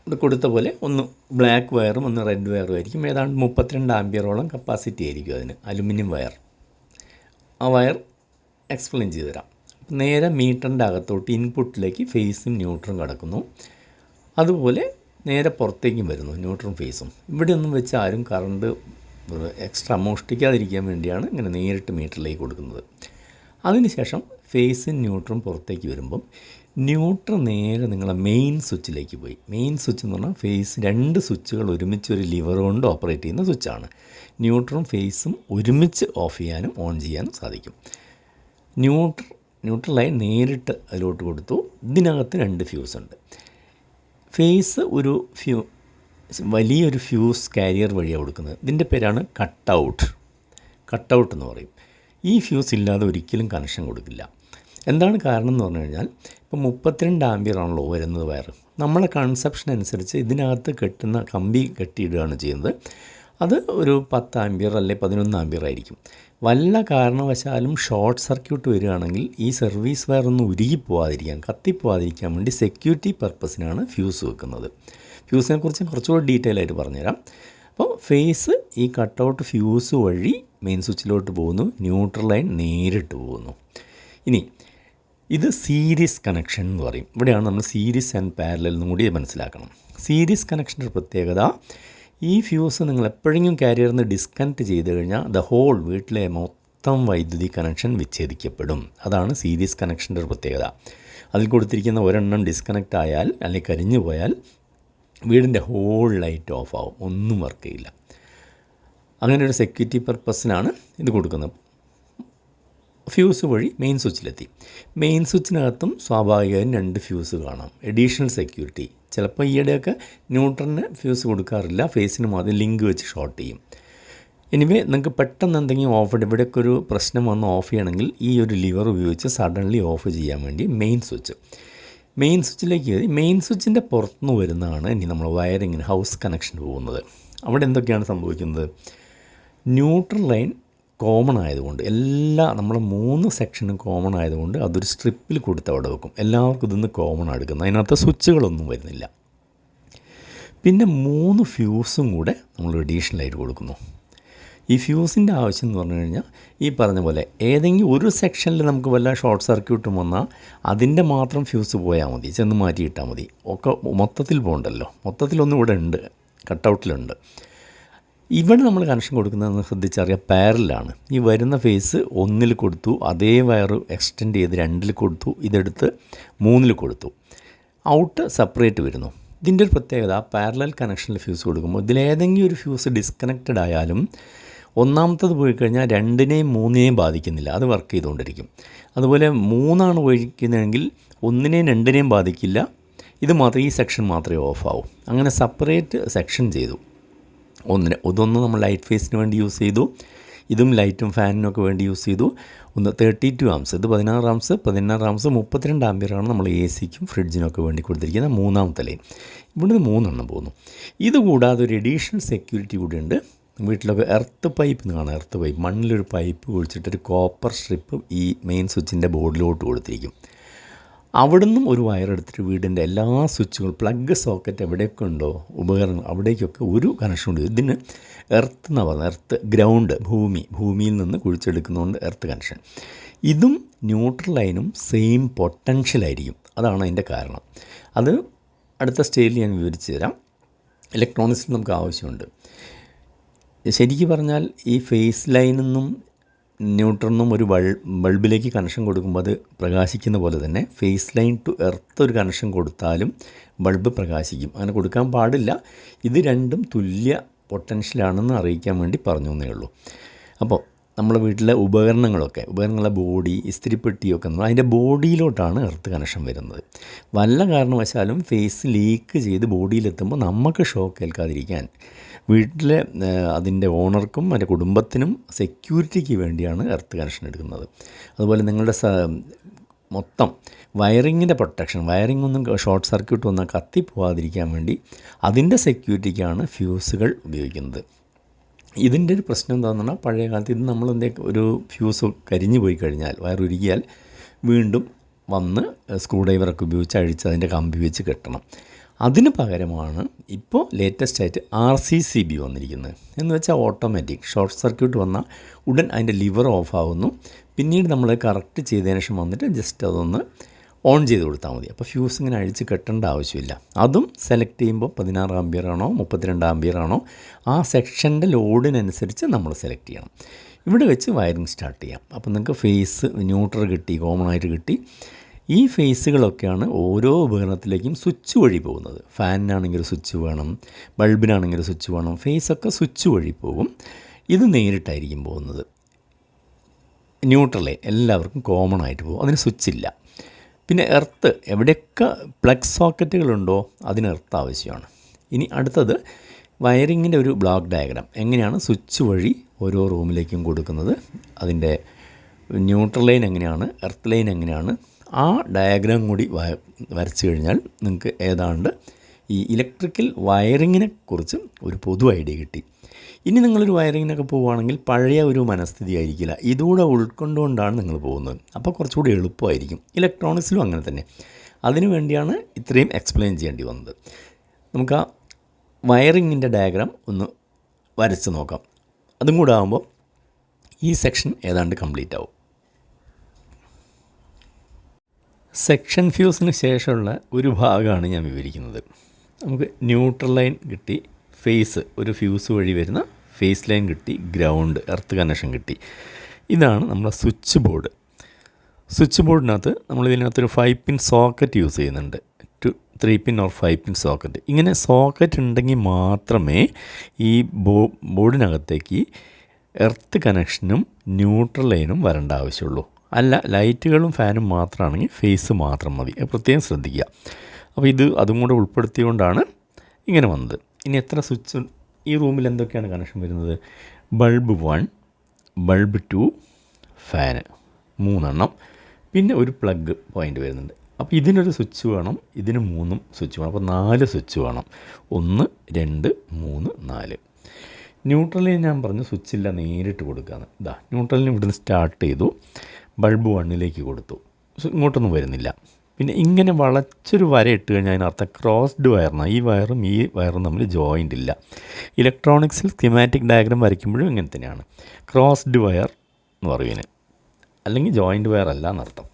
ഇത് കൊടുത്ത പോലെ ഒന്ന് ബ്ലാക്ക് വയറും ഒന്ന് റെഡ് വയറും ആയിരിക്കും. ഏതാണ്ട് 32 ആംബിയറോളം കപ്പാസിറ്റി ആയിരിക്കും അതിന്, അലുമിനിയം വയർ. ആ വയർ എക്സ്പ്ലെയിൻ ചെയ്ത് തരാം. നേരെ മീറ്ററിൻ്റെ അകത്തോട്ട് ഇൻപുട്ടിലേക്ക് ഫേസും ന്യൂട്രും കിടക്കുന്നു. അതുപോലെ നേരെ പുറത്തേക്കും വരുന്നു ന്യൂട്രും ഫേസും. ഇവിടെ ഒന്നും വെച്ച് ആരും കറണ്ട് എക്സ്ട്രാ മോഷ്ടിക്കാതിരിക്കാൻ വേണ്ടിയാണ് ഇങ്ങനെ നേരിട്ട് മീറ്ററിലേക്ക് കൊടുക്കുന്നത്. അതിനുശേഷം ഫേസും ന്യൂട്രും പുറത്തേക്ക് വരുമ്പം ന്യൂട്രൽ നേരെ നിങ്ങളെ മെയിൻ സ്വിച്ചിലേക്ക് പോയി. മെയിൻ സ്വിച്ച് എന്ന് പറഞ്ഞാൽ ഫേസ് 2 സ്വിച്ചുകൾ ഒരുമിച്ച് ഒരു ലിവർ കൊണ്ട് ഓപ്പറേറ്റ് ചെയ്യുന്ന സ്വിച്ചാണ്. ന്യൂട്രും ഫേസും ഒരുമിച്ച് ഓഫ് ചെയ്യാനും ഓൺ ചെയ്യാനും സാധിക്കും. ന്യൂട്രൽ ലൈൻ നേരിട്ട് അതിലോട്ട് കൊടുത്തു. ഇതിനകത്ത് 2 ഫ്യൂസ് ഉണ്ട്. ഫേസ് ഒരു വലിയൊരു ഫ്യൂസ് കാരിയർ വഴിയാണ് കൊടുക്കുന്നത്. ഇതിൻ്റെ പേരാണ് കട്ടൗട്ട് എന്ന് പറയും. ഈ ഫ്യൂസ് ഇല്ലാതെ ഒരിക്കലും കണക്ഷൻ കൊടുക്കില്ല. എന്താണ് കാരണം എന്ന് പറഞ്ഞു കഴിഞ്ഞാൽ ഇപ്പോൾ 32 ആംബിയറാണല്ലോ വരുന്നത് വയർ. നമ്മളെ കൺസെപ്ഷൻ അനുസരിച്ച് ഇതിനകത്ത് കെട്ടുന്ന കമ്പി കെട്ടിയിടുകയാണ് ചെയ്യുന്നത്. അത് ഒരു 10 ആംബിയർ അല്ലെങ്കിൽ 11 ആംബിയർ ആയിരിക്കും. വല്ല കാരണവശാലും ഷോർട്ട് സർക്യൂട്ട് വരികയാണെങ്കിൽ ഈ സർവീസ് വയർ ഒന്ന് ഉരുകിപ്പോവാതിരിക്കാൻ, കത്തിപ്പോവാതിരിക്കാൻ വേണ്ടി സെക്യൂരിറ്റി പർപ്പസിനാണ് ഫ്യൂസ് വെക്കുന്നത്. ഫ്യൂസിനെ കുറിച്ച് കുറച്ചുകൂടി ഡീറ്റെയിൽ ആയിട്ട് പറഞ്ഞുതരാം. അപ്പോൾ ഫേസ് ഈ കട്ടൗട്ട് ഫ്യൂസ് വഴി മെയിൻ സ്വിച്ചിലോട്ട് പോകുന്നു, ന്യൂട്രൽ ലൈൻ നേരിട്ട് പോകുന്നു. ഇനി ഇത് സീരീസ് കണക്ഷൻ എന്ന് പറയും. ഇവിടെയാണ് നമ്മൾ സീരീസ് ആൻഡ് പാരലൽ എന്നും കൂടി മനസ്സിലാക്കണം. സീരീസ് കണക്ഷൻ്റെ പ്രത്യേകത, ഈ ഫ്യൂസ് നിങ്ങൾ എപ്പോഴെങ്കിലും കാരിയറിൽ നിന്ന് ഡിസ്കണക്ട് ചെയ്ത് കഴിഞ്ഞാൽ വീട്ടിലെ മൊത്തം വൈദ്യുതി കണക്ഷൻ വിച്ഛേദിക്കപ്പെടും. അതാണ് സീരീസ് കണക്ഷൻ്റെ ഒരു പ്രത്യേകത. അതിൽ കൊടുത്തിരിക്കുന്ന ഒരെണ്ണം ഡിസ്കണക്റ്റ് ആയാൽ അല്ലെങ്കിൽ കരിഞ്ഞു പോയാൽ വീടിൻ്റെ ഹോൾ ലൈറ്റ് ഓഫ് ആവും, ഒന്നും വർക്ക് ചെയ്യില്ല. അങ്ങനെ ഒരു സെക്യൂരിറ്റി പർപ്പസിനാണ് ഇത് കൊടുക്കുന്നത്. ഫ്യൂസ് വഴി മെയിൻ സ്വിച്ചിലെത്തി. മെയിൻ സ്വിച്ചിനകത്തും സ്വാഭാവികമായും 2 ഫ്യൂസ് കാണാം, എഡീഷണൽ സെക്യൂരിറ്റി. ചിലപ്പോൾ ഈയിടെയൊക്കെ ന്യൂട്രലിന് ഫ്യൂസ് കൊടുക്കാറില്ല, ഫേസിന് മാത്രം ലിങ്ക് വെച്ച് ഷോർട്ട് ചെയ്യും. എനിവേ നിങ്ങൾക്ക് പെട്ടെന്ന് എന്തെങ്കിലും ഇവിടെയൊക്കെ ഒരു പ്രശ്നം വന്ന് ഓഫ് ചെയ്യണമെങ്കിൽ ഈ ഒരു ലിവർ ഉപയോഗിച്ച് സഡൻലി ഓഫ് ചെയ്യാൻ വേണ്ടി മെയിൻ സ്വിച്ചിലേക്ക് കയറി. മെയിൻ സ്വിച്ചിൻ്റെ പുറത്തുനിന്ന് വരുന്നതാണ് ഇനി നമ്മൾ വയറിങ്ങിന് ഹൗസ് കണക്ഷൻ പോകുന്നത്. അവിടെ എന്തൊക്കെയാണ് സംഭവിക്കുന്നത്? ന്യൂട്രൽ ലൈൻ കോമൺ ആയതുകൊണ്ട് നമ്മളെ 3 സെക്ഷനും കോമൺ ആയതുകൊണ്ട് അതൊരു സ്ട്രിപ്പിൽ കൊടുത്ത് അവിടെ വെക്കും. എല്ലാവർക്കും ഇതൊന്ന് കോമൺ എടുക്കുന്നത്. അതിനകത്ത് സ്വിച്ചുകളൊന്നും വരുന്നില്ല. പിന്നെ 3 ഫ്യൂസും കൂടെ നമ്മൾ അഡീഷണലായിട്ട് കൊടുക്കുന്നു. ഈ ഫ്യൂസിൻ്റെ ആവശ്യം എന്ന് പറഞ്ഞു കഴിഞ്ഞാൽ ഈ പറഞ്ഞ പോലെ ഏതെങ്കിലും ഒരു സെക്ഷനിൽ നമുക്ക് വല്ല ഷോർട്ട് സർക്യൂട്ടും വന്നാൽ അതിൻ്റെ മാത്രം ഫ്യൂസ് പോയാൽ മതി, ചെന്ന് മാറ്റിയിട്ടാൽ മതി. ഒക്കെ മൊത്തത്തിൽ പോകണ്ടല്ലോ. മൊത്തത്തിലൊന്നും ഇവിടെ ഉണ്ട്, കട്ടൗട്ടിലുണ്ട്. ഇവിടെ നമ്മൾ കണക്ഷൻ കൊടുക്കുന്നതെന്ന് ശ്രദ്ധിച്ചറിയാം, പാരലാണ്. ഈ വരുന്ന ഫേസ് 1 കൊടുത്തു, അതേ വയർ എക്സ്റ്റെൻഡ് ചെയ്ത് 2 കൊടുത്തു, ഇതെടുത്ത് 3 കൊടുത്തു. ഔട്ട് സെപ്പറേറ്റ് വരുന്നു. ഇതിൻ്റെ ഒരു പ്രത്യേകത, പാരലൽ കണക്ഷനിൽ ഫ്യൂസ് കൊടുക്കുമ്പോൾ ഇതിലേതെങ്കിലും ഒരു ഫ്യൂസ് ഡിസ്കണക്റ്റഡ് ആയാലും ഒന്നാമത്തത് പോയി കഴിഞ്ഞാൽ 2നെയും 3നെയും ബാധിക്കുന്നില്ല, അത് വർക്ക് ചെയ്തുകൊണ്ടിരിക്കും. അതുപോലെ 3 ഒഴിക്കുന്നതെങ്കിൽ 1നെയും 2നെയും ബാധിക്കില്ല, ഇത് മാത്രം ഈ സെക്ഷൻ മാത്രമേ ഓഫാവും. അങ്ങനെ സെപ്പറേറ്റ് സെക്ഷൻ ചെയ്തു. ഇതൊന്ന് നമ്മൾ ലൈറ്റ് ഫേസിന് വേണ്ടി യൂസ് ചെയ്തു, ഇതും ലൈറ്റും ഫാനിനൊക്കെ വേണ്ടി യൂസ് ചെയ്തു. 32 ആംസ്, ഇത് 16 ആംസ്, 32 ആംബിയറാണ് നമ്മൾ AC-ക്കും ഫ്രിഡ്ജിനൊക്കെ വേണ്ടി കൊടുത്തിരിക്കുന്ന 3ാമത്തെ ലൈൻ. ഇവിടുന്ന് 3 പോകുന്നു. ഇതുകൂടാതെ ഒരു എഡീഷണൽ സെക്യൂരിറ്റി കൂടിയുണ്ട്. വീട്ടിലൊക്കെ എർത്ത് പൈപ്പ് എന്ന് കാണാം, എർത്ത് പൈപ്പ്, മണ്ണിലൊരു പൈപ്പ് കുഴിച്ചിട്ടൊരു കോപ്പർ സ്ട്രിപ്പ് ഈ മെയിൻ സ്വിച്ചിൻ്റെ ബോർഡിലോട്ട് കൊടുത്തിരിക്കും. അവിടുന്നും ഒരു വയറെടുത്തിട്ട് വീടിൻ്റെ എല്ലാ സ്വിച്ചുകൾ പ്ലഗ് സോക്കറ്റ് എവിടെയൊക്കെ ഉണ്ടോ ഉപകരണങ്ങൾ അവിടേക്കൊക്കെ ഒരു കണക്ഷൻ ഉണ്ട്. ഇതിന് എർത്ത് എന്നാണ് പറയുന്നത്. എർത്ത് ഗ്രൗണ്ട് ഭൂമിയിൽ നിന്ന് കുഴിച്ചെടുക്കുന്നതുകൊണ്ട് എർത്ത് കണക്ഷൻ. ഇതും ന്യൂട്രൽ ലൈനും സെയിം പൊട്ടൻഷ്യലായിരിക്കും. അതാണ് അതിൻ്റെ കാരണം. അത് അടുത്ത സ്റ്റേജിൽ ഞാൻ വിവരിച്ചു തരാം. ഇലക്ട്രോണിക്സിൽ നമുക്ക് ആവശ്യമുണ്ട്. ശരിക്കും പറഞ്ഞാൽ ഈ ഫേസ് ലൈനിന്നും ന്യൂട്രലിനും ഒരു ബൾബിലേക്ക് കണക്ഷൻ കൊടുക്കുമ്പോൾ അത് പ്രകാശിക്കുന്ന പോലെ തന്നെ ഫേസ് ലൈൻ ടു എർത്ത് ഒരു കണക്ഷൻ കൊടുത്താലും ബൾബ് പ്രകാശിക്കും. അങ്ങനെ കൊടുക്കാൻ പാടില്ല. ഇത് രണ്ടും തുല്യ പൊട്ടൻഷ്യലാണെന്ന് അറിയിക്കാൻ വേണ്ടി പറഞ്ഞു എന്നേ ഉള്ളൂ. അപ്പോൾ നമ്മുടെ വീട്ടിലെ ഉപകരണങ്ങളെ ബോഡി, ഇസ്തിരിപ്പെട്ടിയൊക്കെ അതിൻ്റെ ബോഡിയിലോട്ടാണ് എർത്ത് കണക്ഷൻ വരുന്നത്. വല്ല കാരണവശാലും ഫേസ് ലീക്ക് ചെയ്ത് ബോഡിയിലെത്തുമ്പോൾ നമുക്ക് ഷോക്ക് ഏൽക്കാതിരിക്കാൻ വീട്ടിലെ അതിൻ്റെ ഓണർക്കും അതിൻ്റെ കുടുംബത്തിനും സെക്യൂരിറ്റിക്ക് വേണ്ടിയാണ് എർത്ത് കണക്ഷൻ എടുക്കുന്നത്. അതുപോലെ നിങ്ങളുടെ മൊത്തം വയറിങ്ങിൻ്റെ പ്രൊട്ടക്ഷൻ, വയറിംഗ് ഒന്നും ഷോർട്ട് സർക്യൂട്ട് വന്നാൽ കത്തിപ്പോവാതിരിക്കാൻ വേണ്ടി അതിൻ്റെ സെക്യൂരിറ്റിക്കാണ് ഫ്യൂസുകൾ ഉപയോഗിക്കുന്നത്. ഇതിൻ്റെ ഒരു പ്രശ്നം എന്താണെന്ന് പറഞ്ഞാൽ പഴയ കാലത്ത് ഇത് നമ്മൾ ഒരു ഫ്യൂസ് കരിഞ്ഞു പോയി കഴിഞ്ഞാൽ വയറുരുകിയാൽ വീണ്ടും വന്ന് സ്ക്രൂ ഡ്രൈവറൊക്കെ ഉപയോഗിച്ച് അഴിച്ച് അതിൻ്റെ കമ്പി വെച്ച് കെട്ടണം. അതിന് പകരമാണ് ഇപ്പോൾ ലേറ്റസ്റ്റായിട്ട് RCCB വന്നിരിക്കുന്നത്. എന്ന് വെച്ചാൽ ഓട്ടോമാറ്റിക് ഷോർട്ട് സർക്യൂട്ട് വന്നാൽ ഉടൻ അതിൻ്റെ ലിവർ ഓഫ് ആവുന്നു. പിന്നീട് നമ്മൾ കറക്റ്റ് ചെയ്തതിന് ശേഷം വന്നിട്ട് ജസ്റ്റ് അതൊന്ന് ഓൺ ചെയ്ത് കൊടുത്താൽ മതി. അപ്പോൾ ഫ്യൂസ് ഇങ്ങനെ അഴിച്ച് കെട്ടേണ്ട ആവശ്യമില്ല. അതും സെലക്ട് ചെയ്യുമ്പോൾ 16 ആമ്പിയർ ആണോ 32 ആമ്പിയർ ആണോ ആ സെക്ഷൻ്റെ ലോഡിനനുസരിച്ച് നമ്മൾ സെലക്ട് ചെയ്യണം. ഇവിടെ വെച്ച് വയറിങ് സ്റ്റാർട്ട് ചെയ്യാം. അപ്പോൾ നിങ്ങൾക്ക് ഫേസ് ന്യൂട്രൽ കിട്ടി, കോമൺ ആയിട്ട് കിട്ടി. ഈ ഫേസുകളൊക്കെയാണ് ഓരോ ഉപകരണത്തിലേക്കും സ്വിച്ച് വഴി പോകുന്നത്. ഫാനിനാണെങ്കിൽ സ്വിച്ച് വേണം, ബൾബിനാണെങ്കിൽ സ്വിച്ച് വേണം, ഫേസൊക്കെ സ്വിച്ച് വഴി പോകും. ഇത് നേരിട്ടായിരിക്കും പോകുന്നത്. ന്യൂട്രലേ എല്ലാവർക്കും കോമൺ ആയിട്ട് പോകും, അതിന് സ്വിച്ചില്ല. പിന്നെ എർത്ത് എവിടെയൊക്കെ പ്ലഗ് സോക്കറ്റുകളുണ്ടോ അതിന് എർത്ത് ആവശ്യമാണ്. ഇനി അടുത്തത് വയറിങ്ങിൻ്റെ ഒരു ബ്ലോക്ക് ഡയഗ്രാം, എങ്ങനെയാണ് സ്വിച്ച് വഴി ഓരോ റൂമിലേക്കും കൊടുക്കുന്നത്, അതിൻ്റെ ന്യൂട്രൽ ലൈൻ എങ്ങനെയാണ്, എർത്ത് ലൈൻ എങ്ങനെയാണ്, ആ ഡയഗ്രാം കൂടി വരച്ചു കഴിഞ്ഞാൽ നിങ്ങൾക്ക് ഏതാണ്ട് ഈ ഇലക്ട്രിക്കൽ വയറിങ്ങിനെ കുറിച്ച് ഒരു പൊതു ഐഡിയ കിട്ടി. ഇനി നിങ്ങളൊരു വയറിങ്ങിനൊക്കെ പോവുകയാണെങ്കിൽ പഴയ ഒരു മനസ്ഥിതി ആയിരിക്കില്ല, ഇതുകൂടെ ഉൾക്കൊണ്ടുകൊണ്ടാണ് നിങ്ങൾ പോകുന്നത്. അപ്പോൾ കുറച്ചുകൂടി എളുപ്പമായിരിക്കും. ഇലക്ട്രോണിക്സിലും അങ്ങനെ തന്നെ. അതിനു വേണ്ടിയാണ് ഇത്രയും എക്സ്പ്ലെയിൻ ചെയ്യേണ്ടി വന്നത്. നമുക്ക് ആ വയറിങ്ങിൻ്റെ ഡയഗ്രാം ഒന്ന് വരച്ച് നോക്കാം. അതും കൂടെ ആകുമ്പോൾ ഈ സെക്ഷൻ ഏതാണ്ട് കംപ്ലീറ്റ് ആവും. സെക്ഷൻ ഫ്യൂസിന് ശേഷമുള്ള ഒരു ഭാഗമാണ് ഞാൻ വിവരിക്കുന്നത്. നമുക്ക് ന്യൂട്രൽ ലൈൻ കിട്ടി, ഫേസ് ഒരു ഫ്യൂസ് വഴി വരുന്ന ഫേസ് ലൈൻ കിട്ടി, ഗ്രൗണ്ട് എർത്ത് കണക്ഷൻ കിട്ടി. ഇതാണ് നമ്മുടെ സ്വിച്ച് ബോർഡ്. സ്വിച്ച് ബോർഡിനകത്ത് നമ്മളിതിനകത്തൊരു 5 പിൻ സോക്കറ്റ് യൂസ് ചെയ്യുന്നുണ്ട്. 3 പിൻ ഓർ 5 പിൻ സോക്കറ്റ്. ഇങ്ങനെ സോക്കറ്റ് ഉണ്ടെങ്കിൽ മാത്രമേ ഈ ബോർഡിനകത്തേക്ക് എർത്ത് കണക്ഷനും ന്യൂട്രൽ ലൈനും വരേണ്ട ആവശ്യമുള്ളൂ. അല്ല, ലൈറ്റുകളും ഫാനും മാത്രമാണെങ്കിൽ ഫേസ് മാത്രം മതി. പ്രത്യേകം ശ്രദ്ധിക്കുക. അപ്പോൾ അതും കൂടെ ഉൾപ്പെടുത്തിക്കൊണ്ടാണ് ഇങ്ങനെ വന്നത്. ഇനി എത്ര സ്വിച്ച് ഈ റൂമിൽ എന്തൊക്കെയാണ് കണക്ഷൻ വരുന്നത്? ബൾബ് 1, ബൾബ് 2, ഫാന് 3 എണ്ണം, പിന്നെ ഒരു പ്ലഗ് പോയിൻ്റ് വരുന്നുണ്ട്. അപ്പോൾ ഇതിനൊരു സ്വിച്ച് വേണം, ഇതിന് 3 സ്വിച്ച് വേണം. അപ്പോൾ 4 സ്വിച്ച് വേണം. 1, 2, 3, 4. ന്യൂട്രലിന് ഞാൻ പറഞ്ഞു സ്വിച്ചില്ല, നേരിട്ട് കൊടുക്കാമെന്ന്. ന്യൂട്രലിന് ഇവിടുന്ന് സ്റ്റാർട്ട് ചെയ്തു, ബൾബ് 1ലേക്ക് കൊടുത്തു, ഇങ്ങോട്ടൊന്നും വരുന്നില്ല. പിന്നെ ഇങ്ങനെ വളച്ചൊരു വര ഇട്ട് കഴിഞ്ഞാൽ അതിനർത്ഥം ക്രോസ്ഡ് വയറിനാണ്. ഈ വയറും തമ്മിൽ ജോയിൻ്റ് ഇല്ല. ഇലക്ട്രോണിക്സിൽ സ്കീമാറ്റിക് ഡയഗ്രാം വരയ്ക്കുമ്പോഴും ഇങ്ങനെ തന്നെയാണ്. ക്രോസ്ഡ് വയർ എന്ന് പറയുന്നത്, അല്ലെങ്കിൽ ജോയിൻ്റ് വയർ അല്ല എന്നർത്ഥം.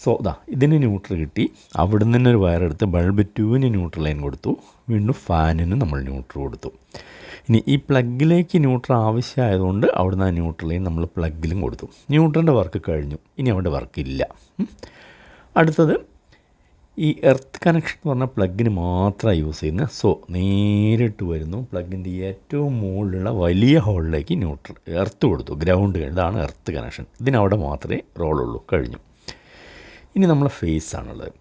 സോ ഇതിന് ന്യൂട്രൽ കിട്ടി. അവിടെ നിന്ന് തന്നെ ഒരു വയറെടുത്ത് ബൾബ് 2ന് ന്യൂട്രൽ ലൈൻ കൊടുത്തു, വീണ്ടും ഫാനിന് നമ്മൾ ന്യൂട്രൽ കൊടുത്തു. ഇനി ഈ പ്ലഗിലേക്ക് ന്യൂട്രൽ ആവശ്യമായതുകൊണ്ട് അവിടുന്ന് ആ ന്യൂട്രൽ ലൈൻ നമ്മൾ പ്ലഗിലും കൊടുത്തു. ന്യൂട്രലിൻ്റെ വർക്ക് കഴിഞ്ഞു, ഇനി അവിടെ വർക്കില്ല. അടുത്തത് ഈ എർത്ത് കണക്ഷൻ എന്ന് പറഞ്ഞാൽ പ്ലഗിന് മാത്രമാണ് യൂസ് ചെയ്യുന്നത്. സോ നേരിട്ട് വരുന്നു, പ്ലഗിൻ്റെ ഏറ്റവും മുകളിലുള്ള വലിയ ഹോളിലേക്ക് എർത്ത് കൊടുത്തു, ഗ്രൗണ്ട്. ഇതാണ് എർത്ത് കണക്ഷൻ. ഇതിനവിടെ മാത്രമേ റോളുള്ളൂ, കഴിഞ്ഞു. ഇനി നമ്മളെ ഫേസ് ആണുള്ളത്.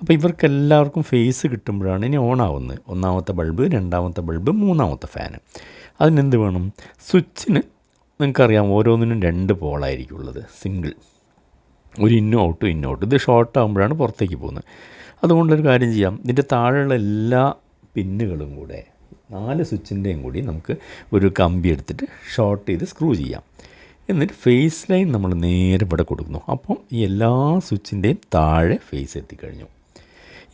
അപ്പോൾ ഇവർക്കെല്ലാവർക്കും ഫേസ് കിട്ടുമ്പോഴാണ് ഇനി ഓൺ ആവുന്നത്. 1ാമത്തെ ബൾബ്, 2ാമത്തെ ബൾബ്, 3ാമത്തെ ഫാന്. അതിനെന്ത് വേണം? സ്വിച്ചിന് നിങ്ങൾക്കറിയാം ഓരോന്നിനും 2 പോളായിരിക്കും ഉള്ളത്, സിംഗിൾ. ഒരു ഇന്നും ഔട്ടും ഇന്നും ഔട്ടും. ഇത് ഷോർട്ട് ആകുമ്പോഴാണ് പുറത്തേക്ക് പോകുന്നത്. അതുകൊണ്ടൊരു കാര്യം ചെയ്യാം, ഇതിൻ്റെ താഴെയുള്ള എല്ലാ പിന്നുകളും കൂടെ 4 സ്വിച്ചിൻ്റെയും കൂടി നമുക്ക് ഒരു കമ്പി എടുത്തിട്ട് ഷോർട്ട് ചെയ്ത് സ്ക്രൂ ചെയ്യാം. എന്നിട്ട് ഫേസ് ലൈൻ നമ്മൾ നേരെ ഇവിടെ കൊടുക്കുന്നു. അപ്പം ഈ എല്ലാ സ്വിച്ചിൻ്റെയും താഴെ ഫേസ് എത്തിക്കഴിഞ്ഞു.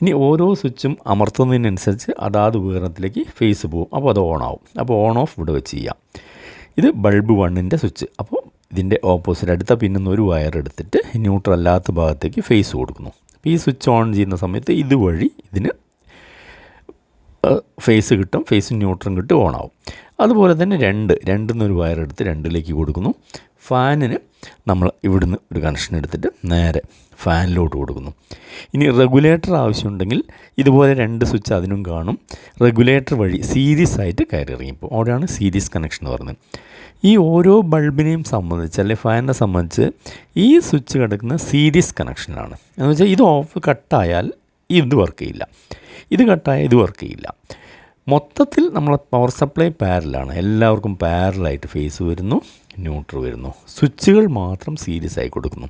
ഇനി ഓരോ സ്വിച്ചും അമർത്തുന്നതിനനുസരിച്ച് അതാത് ഉപകരണത്തിലേക്ക് ഫേസ് പോകും. അപ്പോൾ അത് ഓണാവും. അപ്പോൾ ഓൺ ഓഫ് ഇവിടെ വെച്ച് ചെയ്യാം. ഇത് ബൾബ് 1ൻ്റെ സ്വിച്ച്. അപ്പോൾ ഇതിൻ്റെ ഓപ്പോസിറ്റ് അടുത്ത പിന്നുന്ന ഒരു വയർ എടുത്തിട്ട് ന്യൂട്രൽ അല്ലാത്ത ഭാഗത്തേക്ക് ഫേസ് കൊടുക്കുന്നു. അപ്പോൾ ഈ സ്വിച്ച് ഓൺ ചെയ്യുന്ന സമയത്ത് ഇതുവഴി ഇതിന് ഫേസ് കിട്ടും, ഫേസും ന്യൂട്രലും കിട്ടും, ഓണാവും. അതുപോലെ തന്നെ രണ്ടെന്നൊരു വയർ എടുത്ത് 2ലേക്ക് കൊടുക്കുന്നു. ഫാനിന് നമ്മൾ ഇവിടുന്ന് ഒരു കണക്ഷൻ എടുത്തിട്ട് നേരെ ഫാനിലോട്ട് കൊടുക്കുന്നു. ഇനി റെഗുലേറ്റർ ആവശ്യമുണ്ടെങ്കിൽ ഇതുപോലെ 2 സ്വിച്ച് അതിനും കാണും. റെഗുലേറ്റർ വഴി സീരീസ് ആയിട്ട് കയറി ഇറങ്ങിപ്പോൾ അവിടെയാണ് സീരീസ് കണക്ഷൻ എന്ന് പറയുന്നത്. ഈ ഓരോ ബൾബിനെയും സംബന്ധിച്ച് അല്ലെങ്കിൽ ഫാനിനെ സംബന്ധിച്ച് ഈ സ്വിച്ച് കിടക്കുന്ന സീരീസ് കണക്ഷനാണ്. എന്ന് വെച്ചാൽ ഇത് ഓഫ് കട്ടായാൽ ഇത് വർക്ക് ചെയ്യില്ല, ഇത് കട്ടായാൽ ഇത് വർക്ക് ചെയ്യില്ല. മൊത്തത്തിൽ നമ്മൾ പവർ സപ്ലൈ പാരലാണ്, എല്ലാവർക്കും പാരലായിട്ട് ഫേസ് വരുന്നു, ന്യൂട്രൽ വരുന്നു. സ്വിച്ചുകൾ മാത്രം സീരീസ് ആയി കൊടുക്കുന്നു.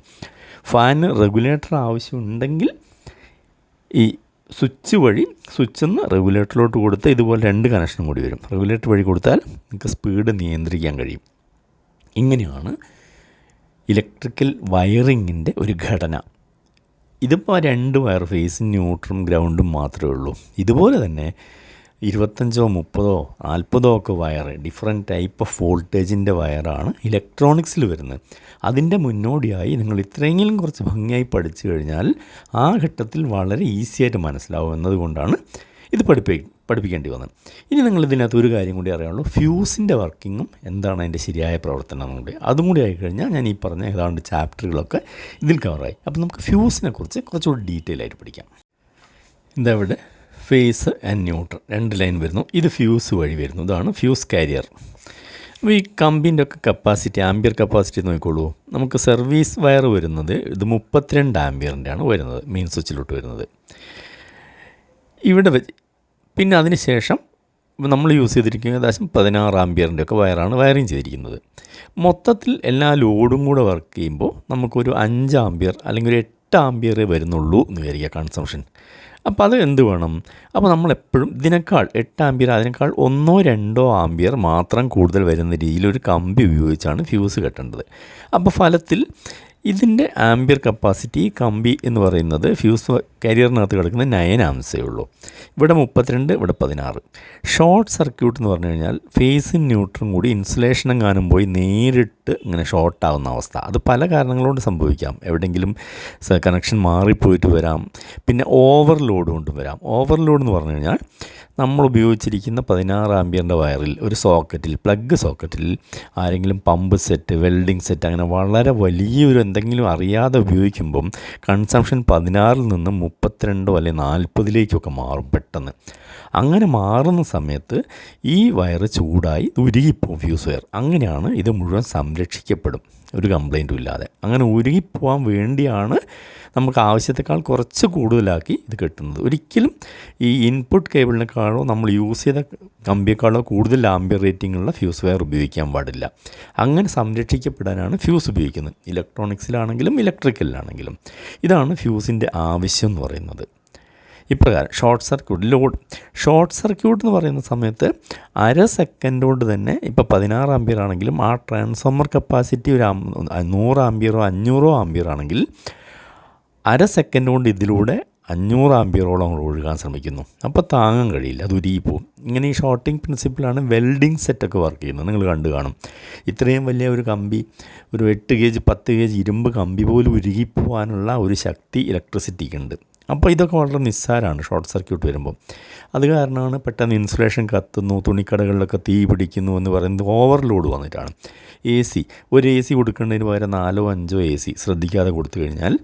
ഫാനിന് റെഗുലേറ്റർ ആവശ്യമുണ്ടെങ്കിൽ ഈ സ്വിച്ച് വഴി സ്വിച്ചിൽ നിന്ന് റെഗുലേറ്ററിലോട്ട് കൊടുത്ത് ഇതുപോലെ 2 കണക്ഷനും കൂടി വരും. റെഗുലേറ്റർ വഴി കൊടുത്താൽ നിങ്ങൾക്ക് സ്പീഡ് നിയന്ത്രിക്കാൻ കഴിയും. ഇങ്ങനെയാണ് ഇലക്ട്രിക്കൽ വയറിങ്ങിൻ്റെ ഒരു ഘടന. ഇതിപ്പോൾ 2 വയർ ഫേസും ന്യൂട്രലും ഗ്രൗണ്ടും മാത്രമേ ഉള്ളൂ. ഇതുപോലെ തന്നെ 25, 30, 40 ഒക്കെ വയർ, ഡിഫറെൻറ്റ് ടൈപ്പ് ഓഫ് വോൾട്ടേജിൻ്റെ വയറാണ് ഇലക്ട്രോണിക്സിൽ വരുന്നത്. അതിൻ്റെ മുന്നോടിയായി നിങ്ങൾ ഇത്രയെങ്കിലും കുറച്ച് ഭംഗിയായി പഠിച്ചു കഴിഞ്ഞാൽ ആ ഘട്ടത്തിൽ വളരെ ഈസിയായിട്ട് മനസ്സിലാവും എന്നതുകൊണ്ടാണ് ഇത് പഠിപ്പിക്കേണ്ടി വന്നത്. ഇനി നിങ്ങൾ ഇതിനകത്ത് ഒരു കാര്യം കൂടി അറിയാനുള്ളൂ, ഫ്യൂസിൻ്റെ വർക്കിങ്ങും എന്താണ് അതിൻ്റെ ശരിയായ പ്രവർത്തനം കൂടി. അതും കൂടി ആയിക്കഴിഞ്ഞാൽ ഞാൻ ഈ പറഞ്ഞ ഏതാണ്ട് ചാപ്റ്ററുകളൊക്കെ ഇതിൽ കവറായി. അപ്പോൾ നമുക്ക് ഫ്യൂസിനെ കുറിച്ച് കുറച്ചുകൂടി ഡീറ്റെയിൽ ആയിട്ട് പഠിക്കാം. ഇതവിടെ ഫേസ് ആൻഡ് ന്യൂട്രൽ 2 ലൈൻ വരുന്നു. ഇത് ഫ്യൂസ് വഴി വരുന്നു. ഇതാണ് ഫ്യൂസ് കാരിയർ. അപ്പോൾ ഈ കമ്പിൻ്റെ ഒക്കെ കപ്പാസിറ്റി, ആംബിയർ കപ്പാസിറ്റി നോക്കിക്കോളൂ. നമുക്ക് സർവീസ് വയർ വരുന്നത് ഇത് 32 ആംബിയറിൻ്റെ ആണ് വരുന്നത്, മെയിൻ സ്വിച്ചിലോട്ട് വരുന്നത്. ഇവിടെ പിന്നെ അതിന് ശേഷം നമ്മൾ യൂസ് ചെയ്തിരിക്കുന്നത് ഏകദേശം 16 ആംബിയറിൻ്റെ ഒക്കെ വയറാണ് വയറിങ് ചെയ്തിരിക്കുന്നത്. മൊത്തത്തിൽ എല്ലാ ലോഡും കൂടെ വർക്ക് ചെയ്യുമ്പോൾ നമുക്കൊരു 5 ആംബിയർ അല്ലെങ്കിൽ ഒരു 8 ആംബിയറേ വരുന്നുള്ളൂ എന്ന് വിചാരിക്കുക കൺസംഷൻ. അപ്പോൾ അത് എന്ത് വേണം? അപ്പോൾ നമ്മളെപ്പോഴും ഇതിനേക്കാൾ 8 ആംബിയർ, അതിനേക്കാൾ 1, 2 ആംബിയർ മാത്രം കൂടുതൽ വരുന്ന രീതിയിലൊരു കമ്പി ഉപയോഗിച്ചാണ് ഫ്യൂസ് കെട്ടേണ്ടത്. അപ്പോൾ ഫലത്തിൽ ഇതിൻ്റെ ആംബിയർ കപ്പാസിറ്റി കമ്പി എന്ന് പറയുന്നത് ഫ്യൂസ് കാരിയറിനകത്ത് കിടക്കുന്ന 9 ആംസേ ഉള്ളൂ. ഇവിടെ 32, ഇവിടെ 16. ഷോർട്ട് സർക്യൂട്ട് എന്ന് പറഞ്ഞു കഴിഞ്ഞാൽ ഫേസും ന്യൂട്രലും കൂടി ഇൻസുലേഷനും കാണും പോയി നേരിട്ട് ഇങ്ങനെ ഷോർട്ടാവുന്ന അവസ്ഥ. അത് പല കാരണങ്ങളോട് സംഭവിക്കാം. എവിടെയെങ്കിലും കണക്ഷൻ മാറിപ്പോയിട്ട് വരാം. പിന്നെ ഓവർലോഡ് കൊണ്ടും വരാം. ഓവർലോഡ് എന്ന് പറഞ്ഞു കഴിഞ്ഞാൽ നമ്മൾ ഉപയോഗിച്ചിരിക്കുന്ന 16 ആംബിയറിൻ്റെ വയറിൽ ഒരു സോക്കറ്റിൽ, പ്ലഗ് സോക്കറ്റിൽ ആരെങ്കിലും പമ്പ് സെറ്റ്, വെൽഡിംഗ് സെറ്റ് അങ്ങനെ വളരെ വലിയൊരു എന്തെങ്കിലും അറിയാതെ ഉപയോഗിക്കുമ്പം കൺസംഷൻ 16 നിന്ന് 32 അല്ലെങ്കിൽ 40 മാറും പെട്ടെന്ന്. അങ്ങനെ മാറുന്ന സമയത്ത് ഈ വയറ് ചൂടായി ഉരുകിപ്പോവും ഫ്യൂസ് വയർ. അങ്ങനെയാണ് ഇത് മുഴുവൻ സംരക്ഷിക്കപ്പെടും ഒരു കംപ്ലൈൻറ്റും ഇല്ലാതെ. അങ്ങനെ ഉരുകിപ്പോവാൻ വേണ്ടിയാണ് നമുക്ക് ആവശ്യത്തെക്കാൾ കുറച്ച് കൂടുതലാക്കി ഇത് കിട്ടുന്നത്. ഒരിക്കലും ഈ ഇൻപുട്ട് കേബിളിനേക്കാളോ നമ്മൾ യൂസ് ചെയ്ത കമ്പിയേക്കാളോ കൂടുതൽ ആംബിയർ റേറ്റിംഗുള്ള ഫ്യൂസ് വയർ ഉപയോഗിക്കാൻ പാടില്ല. അങ്ങനെ സംരക്ഷിക്കപ്പെടാനാണ് ഫ്യൂസ് ഉപയോഗിക്കുന്നത്, ഇലക്ട്രോണിക്സിലാണെങ്കിലും ഇലക്ട്രിക്കലിലാണെങ്കിലും. ഇതാണ് ഫ്യൂസിൻ്റെ ആവശ്യം എന്ന് പറയുന്നത്. ഇപ്രകാരം ഷോർട്ട് സർക്യൂട്ട് എന്ന് പറയുന്ന സമയത്ത് 1/2 സെക്കൻഡ് കൊണ്ട് തന്നെ ഇപ്പോൾ 16 ആംബിയർ ആണെങ്കിലും ആ ട്രാൻസ്ഫോമർ കപ്പാസിറ്റി ഒരു 100 ആംബിയറോ 500 ആംബിയർ ആണെങ്കിൽ 1/2 സെക്കൻഡ് കൊണ്ട് ഇതിലൂടെ 500 ആംബിയറോളം ഒഴുകാൻ ശ്രമിക്കുന്നു. അപ്പോൾ താങ്ങാൻ കഴിയില്ല, അത് ഉരുകിപ്പോവും. ഇങ്ങനെ ഈ ഷോർട്ടിംഗ് പ്രിൻസിപ്പിളാണ് വെൽഡിംഗ് സെറ്റൊക്കെ വർക്ക് ചെയ്യുന്നത്. നിങ്ങൾ കണ്ടു കാണും. ഇത്രയും വലിയ ഒരു കമ്പി, ഒരു 8 kg 10 kg ഇരുമ്പ് കമ്പി പോലും ഉരുകിപ്പോവാനുള്ള ഒരു ശക്തി ഇലക്ട്രിസിറ്റിക്കുണ്ട്. അപ്പോൾ ഇതൊക്കെ വളരെ നിസ്സാരമാണ് ഷോർട്ട് സർക്യൂട്ട് വരുമ്പോൾ. അത് കാരണമാണ് പെട്ടെന്ന് ഇൻസുലേഷൻ കത്തുന്നു, തുണിക്കടകളിലൊക്കെ തീ പിടിക്കുന്നു എന്ന് പറയുന്നത് ഓവർലോഡ് വന്നിട്ടാണ്. ഒരു AC കൊടുക്കേണ്ടതിന് പകരം 4 5 AC ശ്രദ്ധിക്കാതെ കൊടുത്തു കഴിഞ്ഞാൽ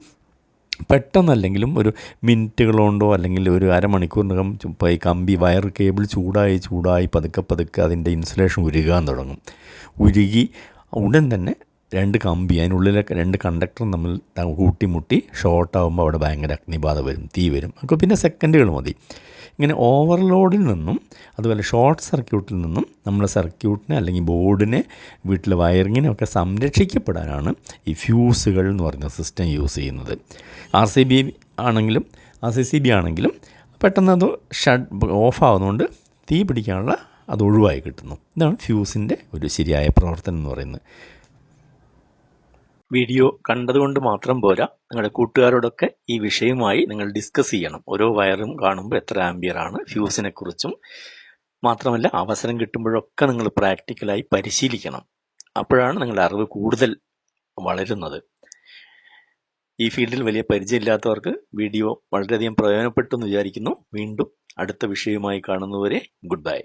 പെട്ടെന്നല്ലെങ്കിലും ഒരു മിനിറ്റുകൾ കൊണ്ടോ അല്ലെങ്കിൽ ഒരു അരമണിക്കൂറിനകം ഈ കമ്പി വയർ കേബിൾ ചൂടായി പതുക്കെ അതിൻ്റെ ഇൻസുലേഷൻ ഉരുകാൻ തുടങ്ങും. ഉരുകി ഉടൻ തന്നെ 2 കമ്പി, അതിനുള്ളിലെ 2 കണ്ടക്ടറും തമ്മിൽ കൂട്ടിമുട്ടി ഷോർട്ടാകുമ്പോൾ അവിടെ ഭയങ്കര അഗ്നിബാധ വരും, തീ വരും. അപ്പോൾ പിന്നെ സെക്കൻഡുകൾ മതി. ഇങ്ങനെ ഓവർലോഡിൽ നിന്നും അതുപോലെ ഷോർട്ട് സർക്യൂട്ടിൽ നിന്നും നമ്മുടെ സർക്യൂട്ടിനെ അല്ലെങ്കിൽ ബോർഡിനെ, വീട്ടിലെ വയറിങ്ങിനെ ഒക്കെ സംരക്ഷിക്കപ്പെടാനാണ് ഈ ഫ്യൂസുകൾ എന്ന് പറയുന്ന സിസ്റ്റം യൂസ് ചെയ്യുന്നത്. RCB ആണെങ്കിലും RCCB ആണെങ്കിലും പെട്ടെന്ന് അത് ഓഫാവുന്നതുകൊണ്ട് തീ പിടിക്കാനുള്ള അത് ഒഴിവായി കിട്ടുന്നു. ഇതാണ് ഫ്യൂസിൻ്റെ ഒരു ശരിയായ പ്രവർത്തനം എന്ന് പറയുന്നത്. വീഡിയോ കണ്ടതുകൊണ്ട് മാത്രം പോരാ, നിങ്ങളുടെ കൂട്ടുകാരോടൊക്കെ ഈ വിഷയമായി നിങ്ങൾ ഡിസ്കസ് ചെയ്യണം. ഓരോ വയറും കാണുമ്പോൾ എത്ര ആംബിയർ ആണ്, ഫ്യൂസിനെ കുറിച്ചും. മാത്രമല്ല, അവസരം കിട്ടുമ്പോഴൊക്കെ നിങ്ങൾ പ്രാക്ടിക്കലായി പരിശീലിക്കണം. അപ്പോഴാണ് നിങ്ങളുടെ അറിവ് കൂടുതൽ വളരുന്നത്. ഈ ഫീൽഡിൽ വലിയ പരിചയമില്ലാത്തവർക്ക് വീഡിയോ വളരെയധികം പ്രയോജനപ്പെട്ടു എന്ന് വിചാരിക്കുന്നു. വീണ്ടും അടുത്ത വിഷയവുമായി കാണുന്നതുവരെ ഗുഡ് ബൈ.